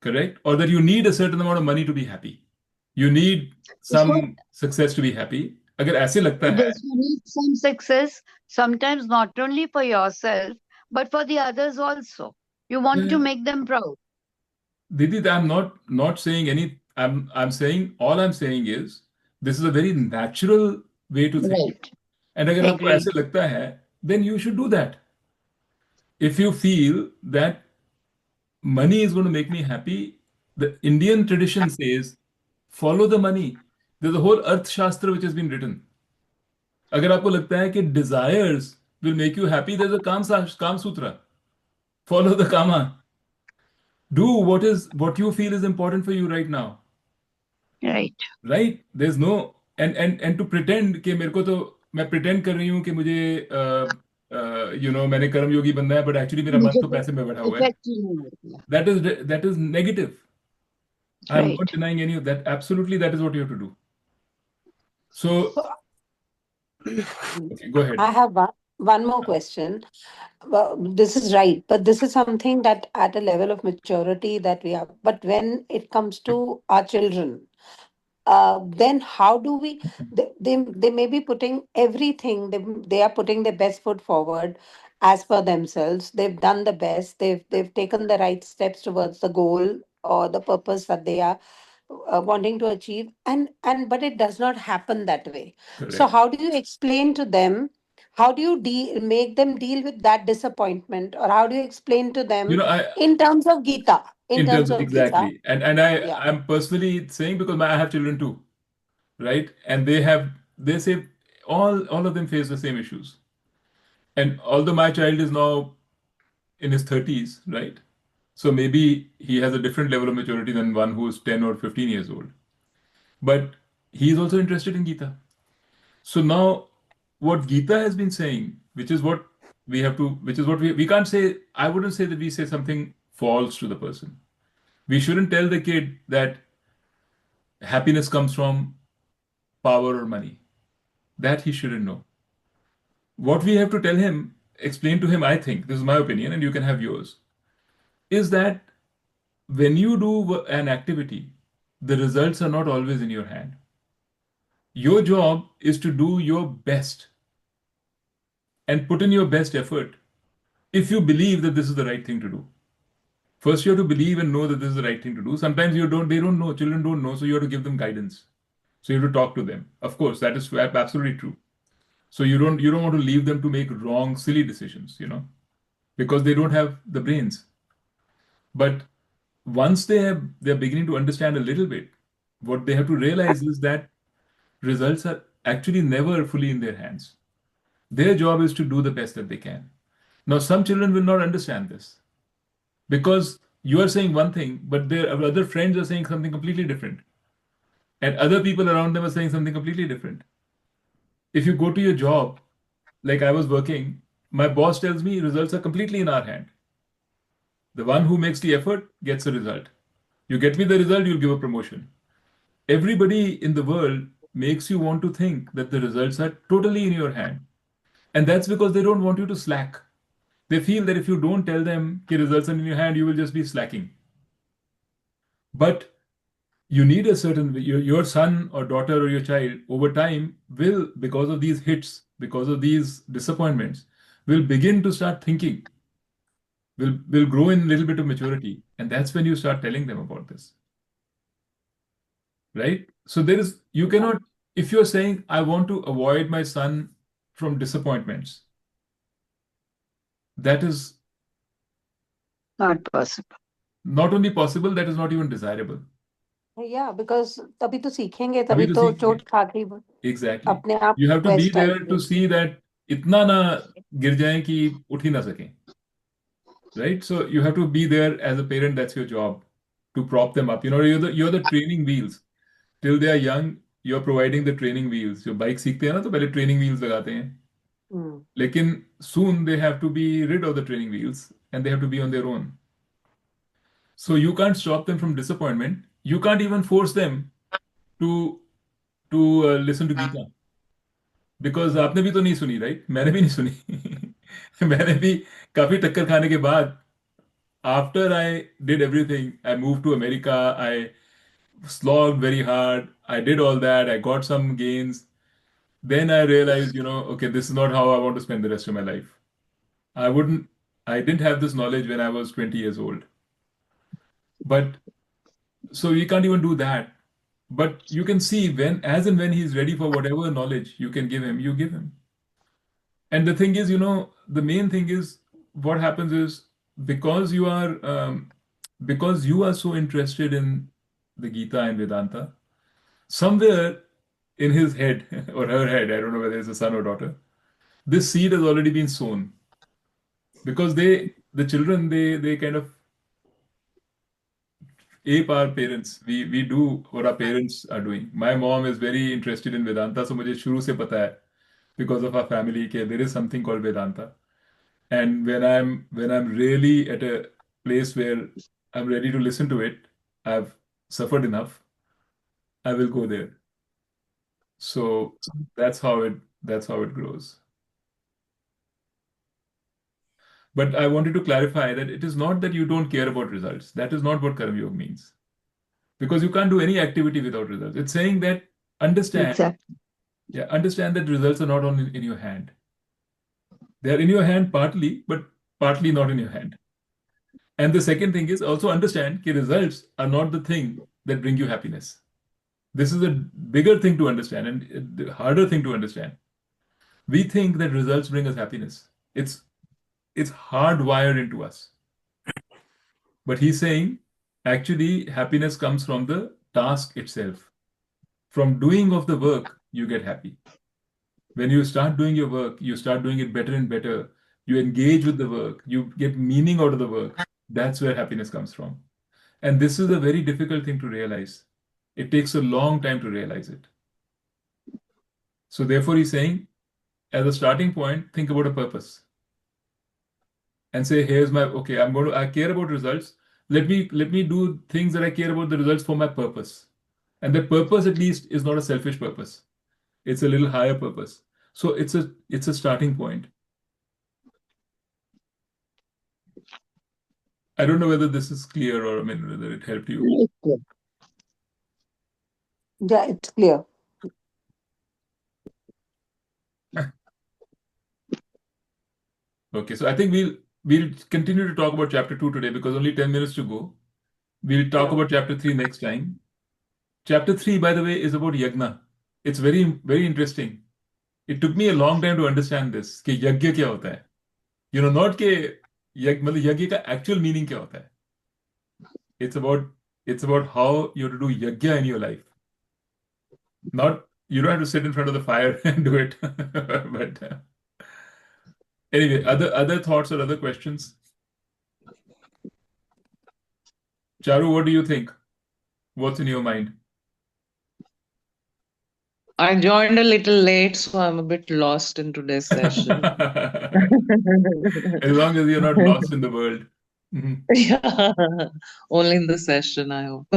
correct? Or that you need a certain amount of money to be happy. You need So, some success to be happy. अगर ऐसे लगता है, yes, you need some success, sometimes not only for yourself, but for the others also. You want to make them proud. Didi, I'm not saying any. I'm saying all I'm saying is this is a very natural way to think. Right. And अगर आपको Agreed. ऐसे लगता है, then you should do that. If you feel that money is going to make me happy, the Indian tradition says follow the money. There's a whole Arth Shastra which has been written. अगर आपको लगता है कि desires will make you happy, there's a Kam Sutra. Follow the Kama. Do what you feel is important for you right now. Right. Right? There's no and to pretend कि मेरे को तो मैं pretend कर रही हूँ कि मुझे मैंने कर्म योगी बनना है, but actually मेरा मन मुझे तो तो पैसे में बैठा हुआ है. effect ही नहीं होती है. That is negative. I'm not Right. denying any of that. Absolutely, that is what you have to do. So, So okay, go ahead. I have one more question. Well, this is right, but this is something that at a level of maturity that we have. But when it comes to our children, then how do we? They may be putting everything. They are putting their best foot forward as per themselves. They've done the best. They've taken the right steps towards the goal or the purpose that they are wanting to achieve, and but it does not happen that way. So Correct. how do you explain to them, how do you make them deal with that disappointment, or how do you explain to them I in terms of Gita, in in terms terms of of Gita? exactly, and Yeah. I'm personally saying because I have children too, right? And they say all of them face the same issues. And although my child is now in his 30s, right? So maybe he has a different level of maturity than one who's 10 or 15 years old. But he's also interested in Gita. So now what Gita has been saying, which is what which is what we can't say, I wouldn't say that we say something false to the person. We shouldn't tell the kid that happiness comes from power or money. That he shouldn't know. What we have to tell him, explain to him, I think, this is my opinion and you can have yours, is that when you do an activity, the results are not always in your hand. Your job is to do your best and put in your best effort if you believe that this is the right thing to do. First, you have to believe and know that this is the right thing to do. Sometimes they don't know, children don't know, so you have to give them guidance. So you have to talk to them. Of course, that is absolutely true. So you don't want to leave them to make wrong, silly decisions, because they don't have the brains. But once they're beginning to understand a little bit, what they have to realize is that results are actually never fully in their hands. Their job is to do the best that they can. Now, some children will not understand this because you are saying one thing, but their other friends are saying something completely different. And other people around them are saying something completely different. If you go to your job, like I was working, my boss tells me results are completely in our hand. The one who makes the effort gets a result. You get me the result, you'll give a promotion. Everybody in the world makes you want to think that the results are totally in your hand. And that's because they don't want you to slack. They feel that if you don't tell them the results are in your hand, you will just be slacking. But you need a certain, your son or daughter or your child over time will, because of these hits, because of these disappointments, will begin to start thinking, will grow in a little bit of maturity. And that's when you start telling them about this. Right? So you cannot, if you're saying, I want to avoid my son from disappointments, that is Not possible. not only possible, that is not even desirable. Yeah, because तभी तो सीखेंगे, अभी तभी तो तो सीखेंगे. चोट खा के Exactly. अपने आप You have to be best there to आएंगे. see that इतना ना गिर जाएं कि उठ ही ना सकें. Right? So you have to be there as a parent. That's your job to prop them up. You're the training wheels. Till they are young, you're providing the training wheels. जो bike सीखते हैं ना तो पहले training wheels लगाते हैं, लेकिन soon they have to be rid of the training wheels and they have to be on their own. So you can't stop them from disappointment. You can't even force them to listen to Gita. Because आपने भी तो नहीं सुनी, right? मैंने भी नहीं सुनी। मैंने भी काफी टक्कर खाने के बाद, after I did everything, I moved to America, I slogged very hard, I did all that, I got some gains. Then I realized, okay, this is not how I want to spend the rest of my life. I wouldn't, I didn't have this knowledge when I was 20 years old. But so you can't even do that. But you can see when, as and when he's ready for whatever knowledge you can give him, you give him. And the thing is, the main thing is what happens is because because you are so interested in the Gita and Vedanta, somewhere in his head or her head, I don't know whether it's a son or daughter, this seed has already been sown. Because the children, they kind of ape our parents. We do what our parents are doing. My mom is very interested in Vedanta, so मुझे शुरू से पता है because of our family कि there is something called Vedanta. And when I'm really at a place where I'm ready to listen to it, I've suffered enough, I will go there. So that's how it grows. But I wanted to clarify that it is not that you don't care about results. That is not what Karma Yoga means. Because you can't do any activity without results. It's saying that understand, Exactly. understand that results are not only in your hand. They are in your hand partly, but partly not in your hand. And the second thing is also understand that results are not the thing that bring you happiness. This is a bigger thing to understand and the harder thing to understand. We think that results bring us happiness. It's hardwired into us. But he's saying actually happiness comes from the task itself. From doing of the work, you get happy. When you start doing your work, you start doing it better and better. You engage with the work, you get meaning out of the work. That's where happiness comes from. And this is a very difficult thing to realize. It takes a long time to realize it. So therefore, he's saying, as a starting point, think about a purpose. And say, here's my, okay, I care about results. Let me do things that I care about the results for my purpose. And the purpose at least is not a selfish purpose. It's a little higher purpose. So it's a starting point. I don't know whether this is clear or whether it helped you. Yeah, it's clear. Okay, so I think we'll continue to talk about chapter 2 today because only 10 minutes to go. We'll talk about chapter 3 next time. Chapter 3, by the way, is about yagna. It's very, very interesting. It took me a long time to understand this, कि यज्ञ क्या होता है. Not कि मतलब यज्ञ का actual meaning क्या होता है. It's about how you have to do yajna in your life. Not, you don't have to sit in front of the fire and do it. But anyway, other thoughts or other questions? Charu, what do you think? What's in your mind? I joined a little late, so I'm a bit lost in today's session. As long as you're not lost in the world. Mhm. Yeah, only in the session, I hope.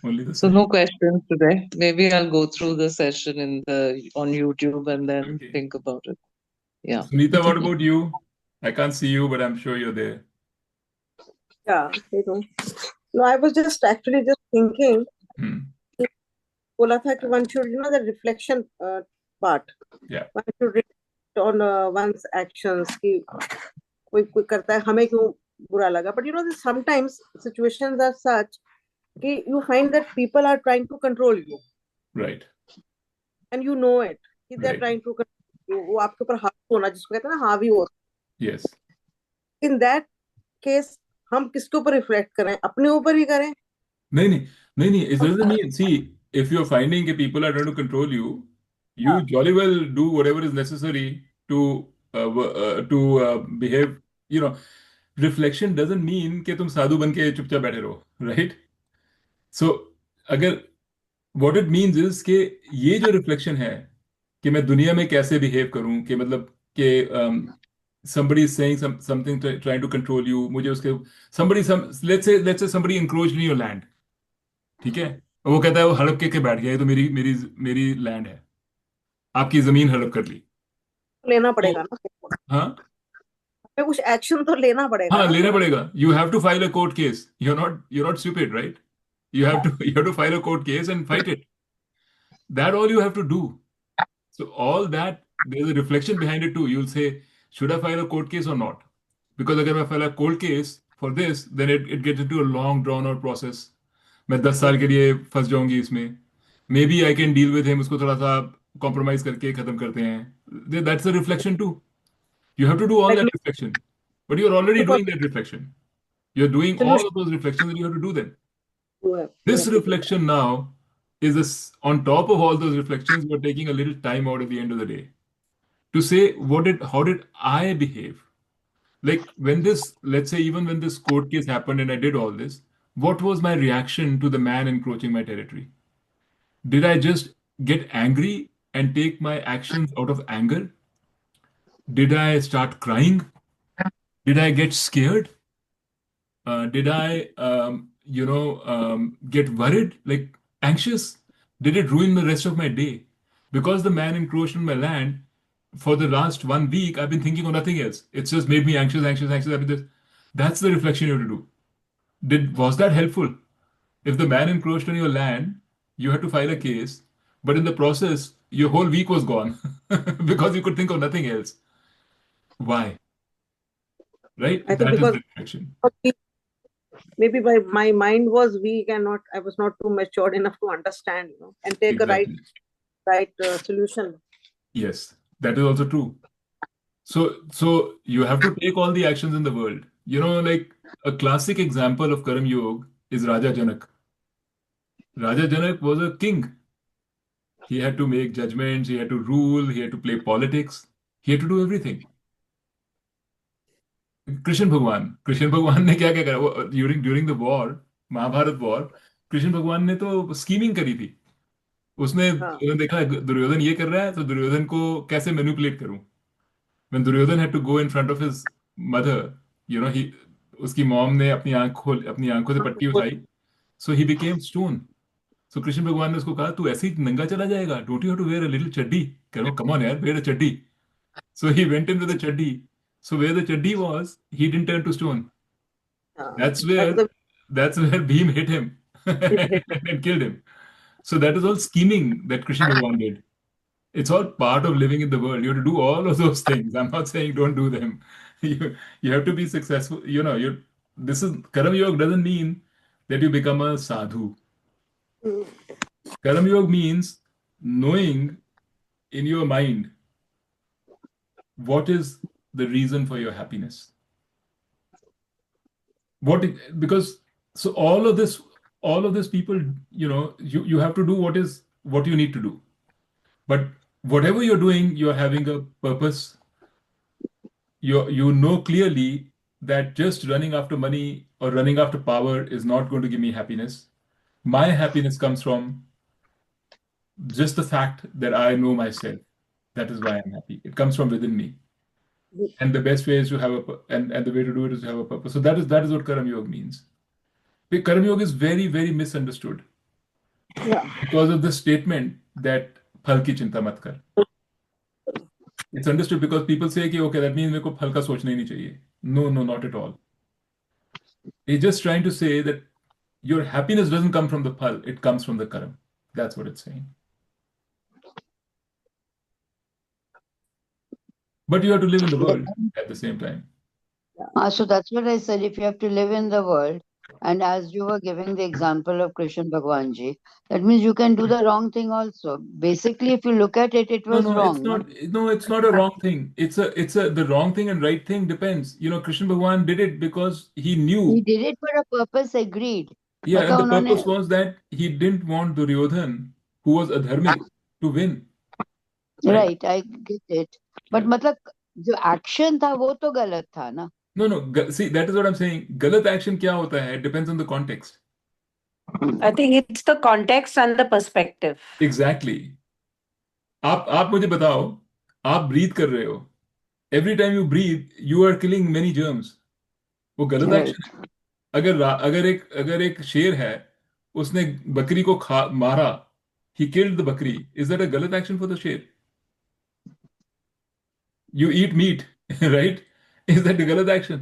Only the So same. no questions today. Maybe I'll go through the session on YouTube and then Okay. think about it. Yeah. Sunita, what about you? I can't see you, but I'm sure you're there. Yeah, No, I was just actually just thinking, Hmm. बोला था कि one should, the reflection part. Yeah. One should reflect on one's actions. कि कोई करता है हमें क्यों बुरा लगा. But sometimes situations are such कि you find that people are trying to control you. Right. And you know it. कि they are Right. trying to control you. वो आपके ऊपर हावी होना, जिसको कहते हैं ना हावी हो. Yes. In that case, हम किसके ऊपर रिफ्लेक्ट करें? अपने ऊपर ही करें. नहीं, it doesn't mean, see, if you're finding that people are trying to control you, you jolly well do whatever is necessary to behave, reflection doesn't mean कि तुम साधु बन के चुपचाप बैठे रहो, right? So, अगर व्हाट इट मीन्स इज कि ये जो रिफ्लेक्शन है कि मैं दुनिया में कैसे बिहेव करूं, कि मतलब कि somebody is saying something trying to control you, मुझे उसके somebody let's say somebody encroached in your land, ठीक है, और वो कहता है वो हड़प के बैठ गया, ये तो मेरी मेरी मेरी लैंड है, आपकी जमीन हड़प कर ली। लेना तो पड़ेगा ना, हाँ, हमें कुछ एक्शन तो लेना पड़ेगा हाँ ना लेना फिर। पड़ेगा, you have to file a court case, you're not stupid, right? You have to file a court case and fight it. That all you have to do. So all that, there's a reflection behind it too. You'll say, should I file a court case or not? Because अगर मैं file a court case for this, then it gets into a long drawn out process. मैं 10 साल के लिए फंस जाऊंगी इसमें. Maybe I can deal with him, उसको थोड़ा सा compromise करके खत्म करते हैं. That's a reflection too. You have to do all Like, that reflection. But you're already because doing that reflection. You're doing all solution of those reflections and you have to do them. you This have to do that. reflection now is this, on top of all those reflections, we're taking a little time out at the end of the day to say, how did I behave? Like when this, let's say, even when this court case happened and I did all this, what was my reaction to the man encroaching my territory? Did I just get angry and take my actions out of anger? Did I start crying? Did I get scared? Did I, get worried, like anxious? Did it ruin the rest of my day? Because the man encroached on my land, for the last 1 week, I've been thinking of nothing else. It's just made me anxious, anxious, anxious. That's the reflection you have to do. Was that helpful? If the man encroached on your land, you had to file a case, but in the process, your whole week was gone because you could think of nothing else. Why? Right? I think That is because the reflection. maybe my mind was weak and not I was not too matured enough to understand, and take a Exactly. right solution. Yes, that is also true. So you have to take all the actions in the world. Like a classic example of Karam Yoga is Raja Janak. Raja Janak was a king. He had to make judgments, he had to rule, he had to play politics, he had to do everything. Krishna भगवान ने क्या क्या करा, वो during the war, Mahabharata war, Krishna भगवान ने तो skimming करी थी। हाँ, उसने देखा दुर्योधन ये कर रहा है, तो दुर्योधन को कैसे मैनिपुलेट करूं। when Duryodhan had to go in front of his mother, he उसकी मॉम ने अपनी आंखों से पट्टी उठाई, so he became stone. So Krishna भगवान ने उसको कहा, तू ऐसे ही नंगा चला जाएगा, don't you have to wear a little चड्डी, कह रहा हूँ come on यार, wear a चड्डी. So he went in with a chaddi. So where the chaddi was, he didn't turn to stone. That's that's where the that's where Bhim hit him it hit. and killed him. So that is all scheming that Krishna Bhagwan did. It's all part of living in the world. You have to do all of those things. I'm not saying don't do them. You have to be successful. This is Karam Yoga doesn't mean that you become a sadhu. Karam Yoga means knowing in your mind what is the reason for your happiness. Because so all of this people, you have to do what you need to do. But whatever you're doing, you're having a purpose. You know clearly that just running after money or running after power is not going to give me happiness. My happiness comes from just the fact that I know myself. That is why I'm happy. It comes from within me. And the best way is to have and the way to do it is to have a purpose. So that is what Karam Yoga means. Karam Yoga is very, very misunderstood Yeah. because of the statement that फल की चिंता मत कर. It's understood because people say कि okay, that means मेरे को फल का सोचना ही नहीं चाहिए. No, no, not at all. He's just trying to say that your happiness doesn't come from the phal, it comes from the karam. That's what it's saying. But you have to live in the world at the same time. So that's what I said. If you have to live in the world, and as you were giving the example of Krishan Bhagwanji, that means you can do the wrong thing also. Basically, if you look at it, it No, was no, it's wrong. No? not. No, it's not a wrong thing. It's a the wrong thing and right thing depends. Krishna Bhagwan did it because he He knew. did it for a purpose, agreed. Yeah, and मतलब the उन्होंने purpose was that he didn't want Duryodhan, who was adharmic, to win. Right? right, I get it. But Yeah. मतलब जो action था वो तो गलत था ना. No, no. See, that is what I'm saying. Galat action क्या होता है? It depends on the context. I think it's the context and the perspective. Exactly. आप मुझे बताओ, आप ब्रीथ कर रहे हो, every time you breathe you are killing many germs, वो गलत Right. एक्शन है। अगर एक शेर है, उसने बकरी को खा मारा, ही किल्ड द बकरी, इज दैट अ गलत एक्शन फॉर द शेर? You eat meat, right? Is that a galat action?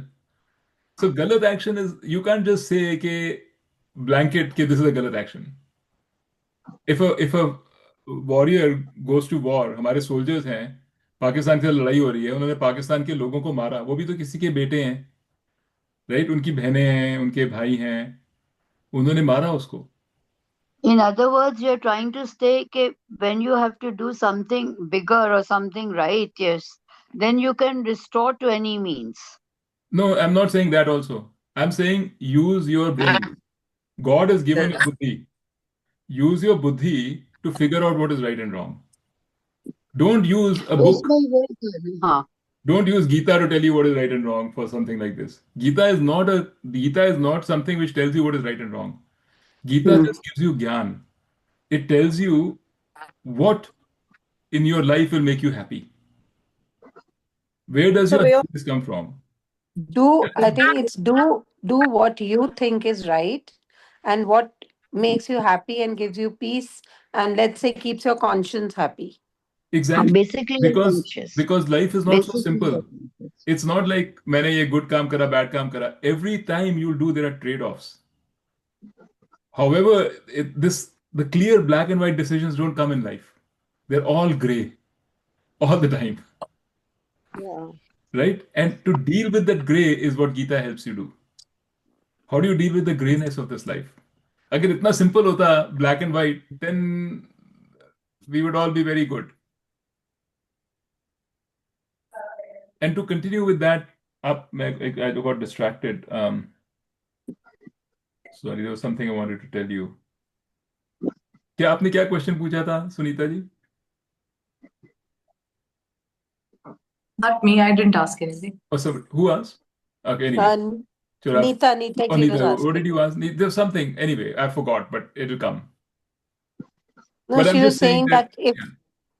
So galat action is, you can't just say ke blanket ke this is a galat action. If a warrior goes to war, हमारे soldiers हैं, पाकिस्तान के साथ लड़ाई हो रही है, उन्होंने पाकिस्तान के लोगों को मारा, वो भी तो किसी के बेटे हैं, राइट? उनकी बहनें हैं, उनके भाई हैं, उन्होंने मारा उसको। In other words, you're trying to say that when you have to do something bigger or something right, yes, then you can restore to any means. No, I'm not saying that also. I'm saying use your brain. God has given you buddhi. Use your buddhi to figure out what is right and wrong. Don't use a book. उसमें ये करना, हाँ, Don't use Gita to tell you what is right and wrong for something like this. Gita is not something which tells you what is right and wrong. Gita Hmm. just gives you gyan. It tells you what in your life will make you happy. Where does It's a your way of happiness come from? I think it's do what you think is right and what makes you happy and gives you peace, and let's say keeps your conscience happy. Exactly. basically you're Because conscious. because life is not so Basically you're simple. conscious. It's not like मैंने ये good काम करा, bad काम करा. Every time you'll do, there are trade-offs. However, the clear black and white decisions don't come in life. They're all gray all the time, yeah. right? And to deal with that gray is what Gita helps you do. How do you deal with the grayness of this life? अगर इतना simple होता black and white, then we would all be very good. And to continue with that, I got distracted. Sorry, there was something I wanted to tell you. क्या आपने क्या question पूछा था Sunita ji? Not me, I didn't ask anything. Oh, so who asked? Okay, anyway. Sure, Nita oh, ji was Nita, what did asking. you ask? There's something. Anyway, I forgot, but it'll come. No, But I'm she was just saying saying that, that if yeah,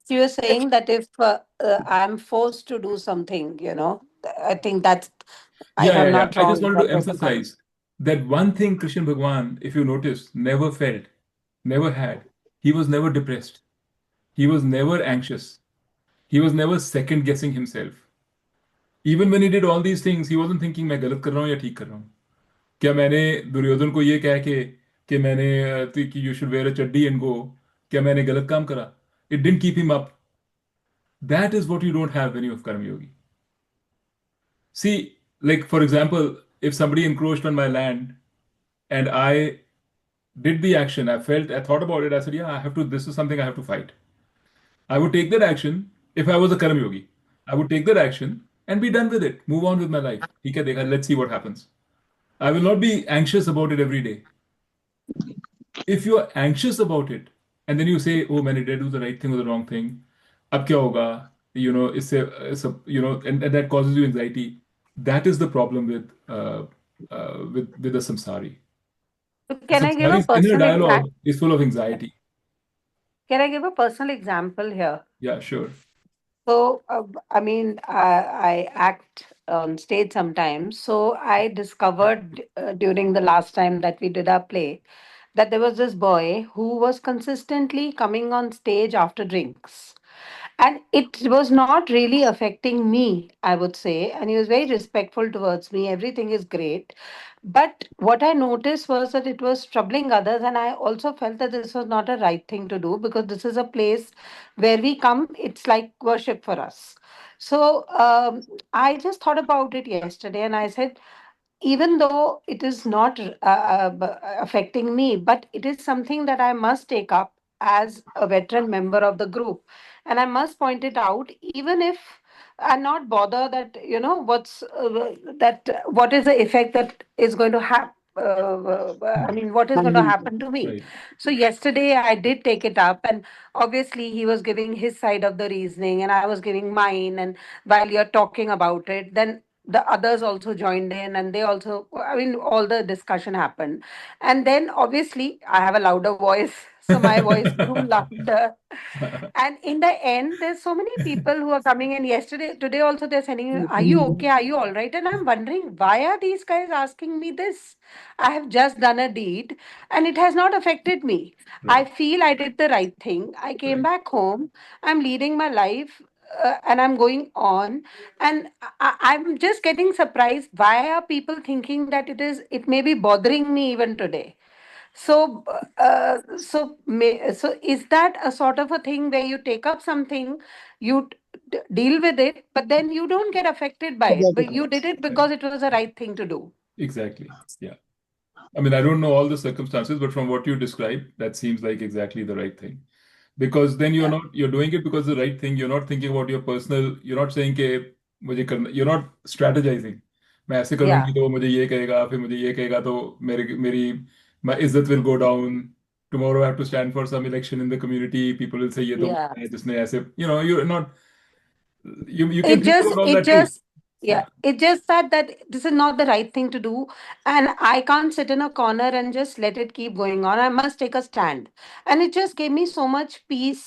she was saying that if I'm forced to do something, I think that's, if I'm yeah. not I just wrong, wanted that to was the comment. emphasize that one thing Krishna Bhagwan, if you notice, never felt, never had. He was never depressed. He was never anxious. He was never second guessing himself. Even when he did all these things, he wasn't thinking मैं गलत कर रहा हूँ या ठीक कर रहा हूँ. क्या मैंने दुर्योधन को ये कह के कि मैंने कि यू शुड वेयर अ चड्डी एंड गो, क्या मैंने गलत काम करा? It didn't keep him up. That is what you don't have when you have कर्म योगी. See, like for example, if somebody encroached on my land and I did the action, I thought about it, I said, yeah, I have to, this is something I have to fight. I would take that action if I was a Karam Yogi. I would take that action and be done with it, move on with my life. ठीक है, देखा, let's see what happens. I will not be anxious about it every day. If you are anxious about it and then you say, oh, मैंने did do the right thing or the wrong thing, अब क्या होगा? And that causes you anxiety. That is the problem with the samsari. So The can I give a samsari's inner personal dialogue example? is full of anxiety. Can I give a personal example here? Yeah, sure. So, I mean, I act on stage sometimes. So I discovered during the last time that we did our play that there was this boy who was consistently coming on stage after drinks. And it was not really affecting me, I would say. And he was very respectful towards me. Everything is great. But what I noticed was that it was troubling others. And I also felt that this was not a right thing to do because this is a place where we come, it's like worship for us. So I just thought about it yesterday and I said, even though it is not affecting me, but it is something that I must take up as a veteran member of the group. And I must point it out, even if I'm not bother that, what is the effect that is going to happen. I mean, what is going to happen to me? Right. So, yesterday I did take it up, and obviously, he was giving his side of the reasoning, and I was giving mine. And while you're talking about it, then the others also joined in, and they also, I mean, all the discussion happened. And then obviously I have a louder voice, so my voice grew louder. And in the end, there's so many people who are coming in. Today also, they're sending me, "Are you okay? Are you all right?" And I'm wondering, why are these guys asking me this? I have just done a deed and it has not affected me. I Right, feel I did the right thing. I came right. back home, I'm leading my life, and I'm going on. And I'm just getting surprised. Why are people thinking that it may be bothering me even today? So, so is that a sort of a thing where you take up something, you deal with it, but then you don't get affected by it, but you did it Right. because it was the right thing to do? Exactly. Yeah. I mean, I don't know all the circumstances, but from what you described, that seems like exactly the right thing. Because then Yeah, you're doing it because the right thing. You're not thinking about your personal, you're not saying कि मुझे करना, you're not strategizing. मैं ऐसे yeah, करूंगी तो मुझे ये कहेगा, फिर मुझे ये कहेगा तो मेरी my इज्जत will go down. Tomorrow I have to stand for some election in the community. People will say ये तो yeah. है जिसने ऐसे, you're not, you can It think just, about all it that too. just, yeah, Yeah. it just that this is not the right thing to do, and I can't sit in a corner and just let it keep going on. I must take a stand, and it just gave me so much peace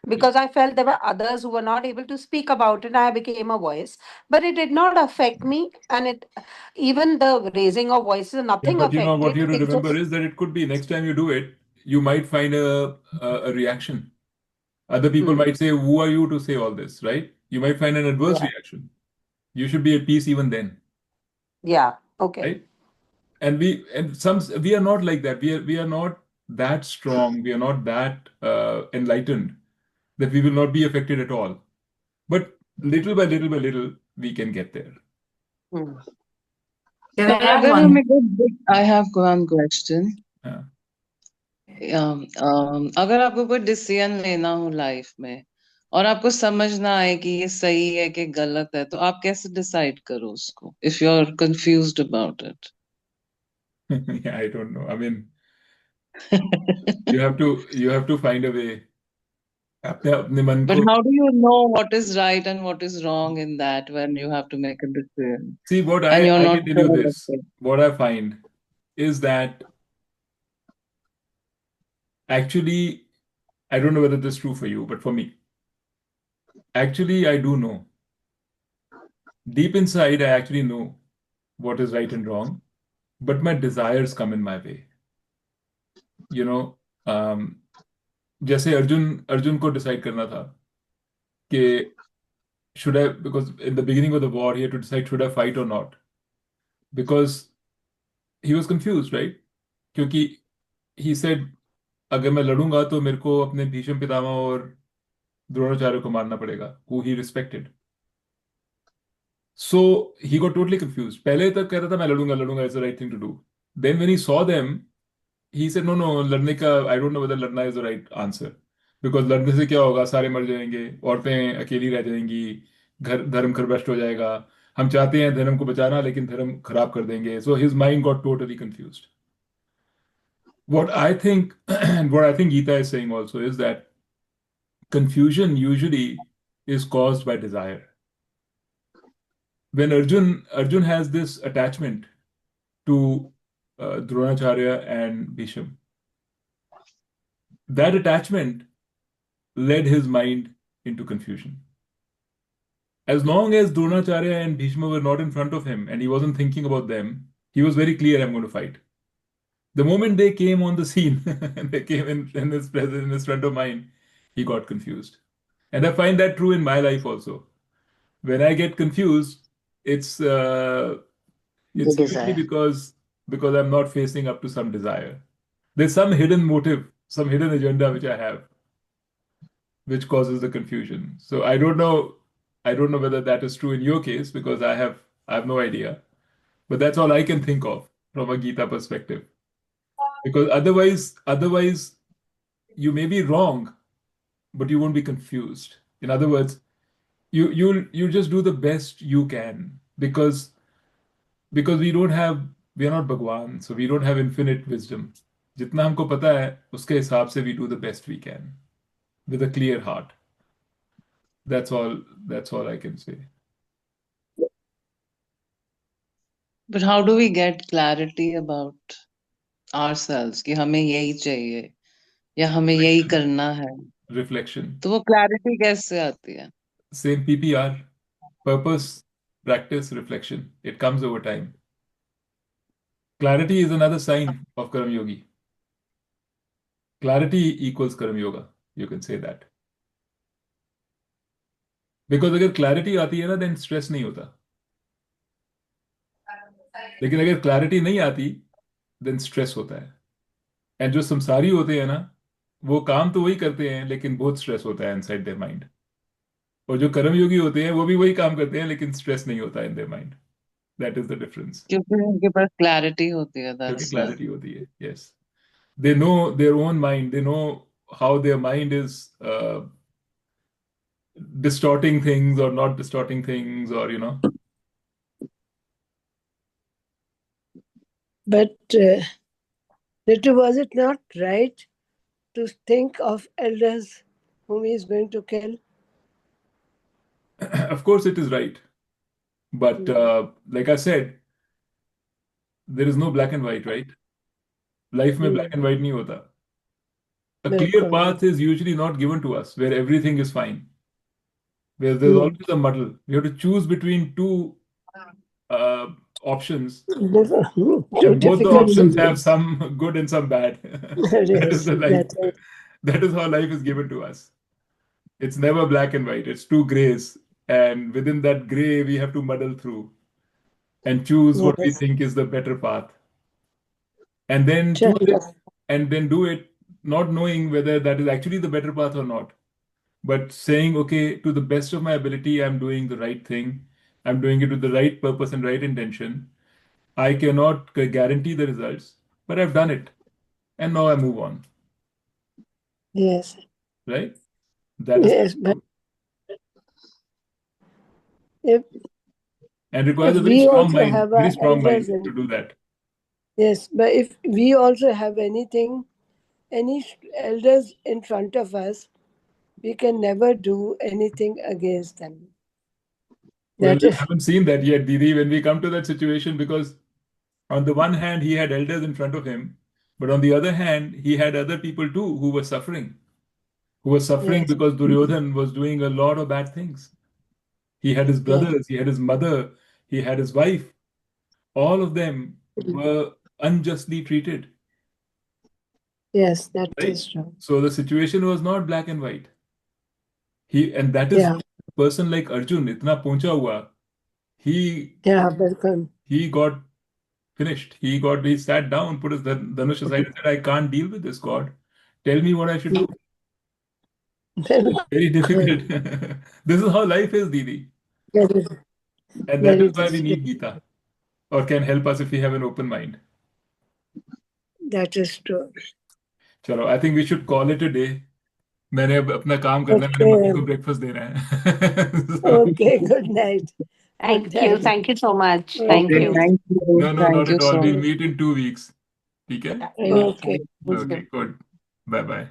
Yeah. because I felt there were others who were not able to speak about it, and I became a voice. But it did not affect me, and it even the raising of voices, Yeah, nothing but what affected. you have to It remember just, is that it could be next time you do it, you might find a reaction. Other people hmm, might say, "Who are you to say all this?" Right? You might find an adverse yeah, reaction. You should be at peace even then, yeah, okay, right? And we are not like that. We are not that strong. We are not that enlightened that we will not be affected at all. But little by little by little, we can get there. hmm, Can तो I add अगर हम one? I have one question. Yeah. अगर आपको कोई decision लेना हो life में और आपको समझ ना आए कि ये सही है कि गलत है तो आप कैसे डिसाइड करो उसको if you are confused about it Yeah, I don't know. I mean, you have to find a way. अपने अपने मन But को. how do you know what is right and what is wrong in that when you have to make a decision See, what and I you're I not can tell you sure of this. it? What I find is that actually, I don't know whether this is true for you, but for me, actually, I do know. Deep inside, I actually know what is right and wrong, but my desires come in my way. You know, um, जैसे अर्जुन को decide करना था कि should I, because in the beginning of the war, he had to decide should I fight or not, because he was confused, right? क्योंकि he said अगर मैं लड़ूंगा तो मेरे को अपने भीष्म पितामह और द्रोणाचार्य को मारना पड़ेगा, who he respected. So he got totally confused. पहले तक कह रहा था मैं लड़ूंगा लड़ूंगा, it's the right thing to do. Then when he saw them, he said no, no, लड़ने का, I don't know whether लड़ना is the right answer, because लड़ने से क्या होगा, सारे मर जाएंगे, औरतें अकेली रह जाएंगी, घर धर्म खरबष्ट हो जाएगा. हम चाहते हैं धर्म को बचाना लेकिन धर्म खराब कर देंगे. So his mind got totally confused. What I think and what I think Gita is saying also is that confusion usually is caused by desire. When Arjun has this attachment to Dronacharya and Bhisham, that attachment led his mind into confusion. As long as Dronacharya and Bhishma were not in front of him and he wasn't thinking about them, he was very clear, I'm going to fight. The moment they came on the scene and they came in his presence, in his front of mind, he got confused. And I find that true in my life also. When I get confused, it's uh, The it's usually desire. because I'm not facing up to some desire. There's some hidden motive, some hidden agenda which I have, which causes the confusion. So I don't know whether that is true in your case because I have no idea. But that's all I can think of from a Gita perspective. Because otherwise you may be wrong, but you won't be confused. In other words, you'll just do the best you can because we are not Bhagwan, so we don't have infinite wisdom. जितना हमको पता है उसके हिसाब से we do the best we can with a clear heart. That's all I can say. But how do we get clarity about ourselves कि हमें यही चाहिए या हमें यही करना है? Reflection. तो वो clarity कैसे आती है? Same PPR. Purpose, practice, reflection. It comes over time. Clarity is another sign of Karam Yogi. Clarity equals Karam Yoga. You can say that. Because अगर clarity आती है ना, then stress नहीं होता. लेकिन अगर clarity नहीं आती, then stress होता है. And जो संसारी होते हैं ना, वो काम तो वही करते हैं, लेकिन बहुत स्ट्रेस होता है inside their mind. और जो कर्म योगी होते हैं, वो भी वही काम करते हैं, लेकिन स्ट्रेस नहीं होता in their mind. That is the difference. क्योंकि उनके पास clarity होती है, क्योंकि that's why. clarity होती है. Yes. They know their own mind. They know how their mind is distorting things or not distorting things, or But Ritu, was it not right to think of elders whom he is going to kill? of course it is right. But like I said, there is no black and white, right? Life में black and white नहीं होता. A clear बिल्कुल path is usually not given to us where everything is fine. Where there's always a muddle. We have to choose between two options, too and both the difficult options have situations. some good and some bad. That is Yes, the life. that's it. That is how life is given to us. It's never black and white. It's two grays, and within that gray, we have to muddle through and choose what we Yes. think is the better path, and then choose it, Chalo. and then do it, not knowing whether that is actually the better path or not, but saying, okay, to the best of my ability, I'm doing the right thing. I'm doing it with the right purpose and right intention. I cannot guarantee the results, but I've done it. And now I move on. Yes. Right? That is Yes, but if and requires a very we strong also mind, have very our strong mind elders in, to do that. yes, but if we also have anything, any elders in front of us, we can never do anything against them. Well, That we is, haven't seen that yet, Didi, when we come to that situation, because on the one hand, he had elders in front of him, but on the other hand, he had other people too who were suffering. Who was suffering yes, because Duryodhan was doing a lot of bad things. He had his yes, brothers, he had his mother, he had his wife. All of them were unjustly treated, yes, that right? is true. So the situation was not black and white. And that is Yeah, why a person like Arjun, itna pahuncha hua, he yeah, welcome. he got finished. He sat down, put his Dhanush aside and said, I can't deal with this, God. Tell me what I should do. Very difficult. This is how life is, Didi. Very, And that is very why we true. need Gita, or can help us if we have an open mind. That is true. चलो, I think we should call it a day. मैंने अब अपना काम करना है, मेरे mummy को Okay, breakfast देना है. okay, good night. Good Thank you. night. Thank you so much. Thank Okay, Okay, you. thank you. No, Thank not you at all. so We'll much. meet in 2 weeks. ठीक है? Yeah. okay. Thank Okay, you. good. Bye bye.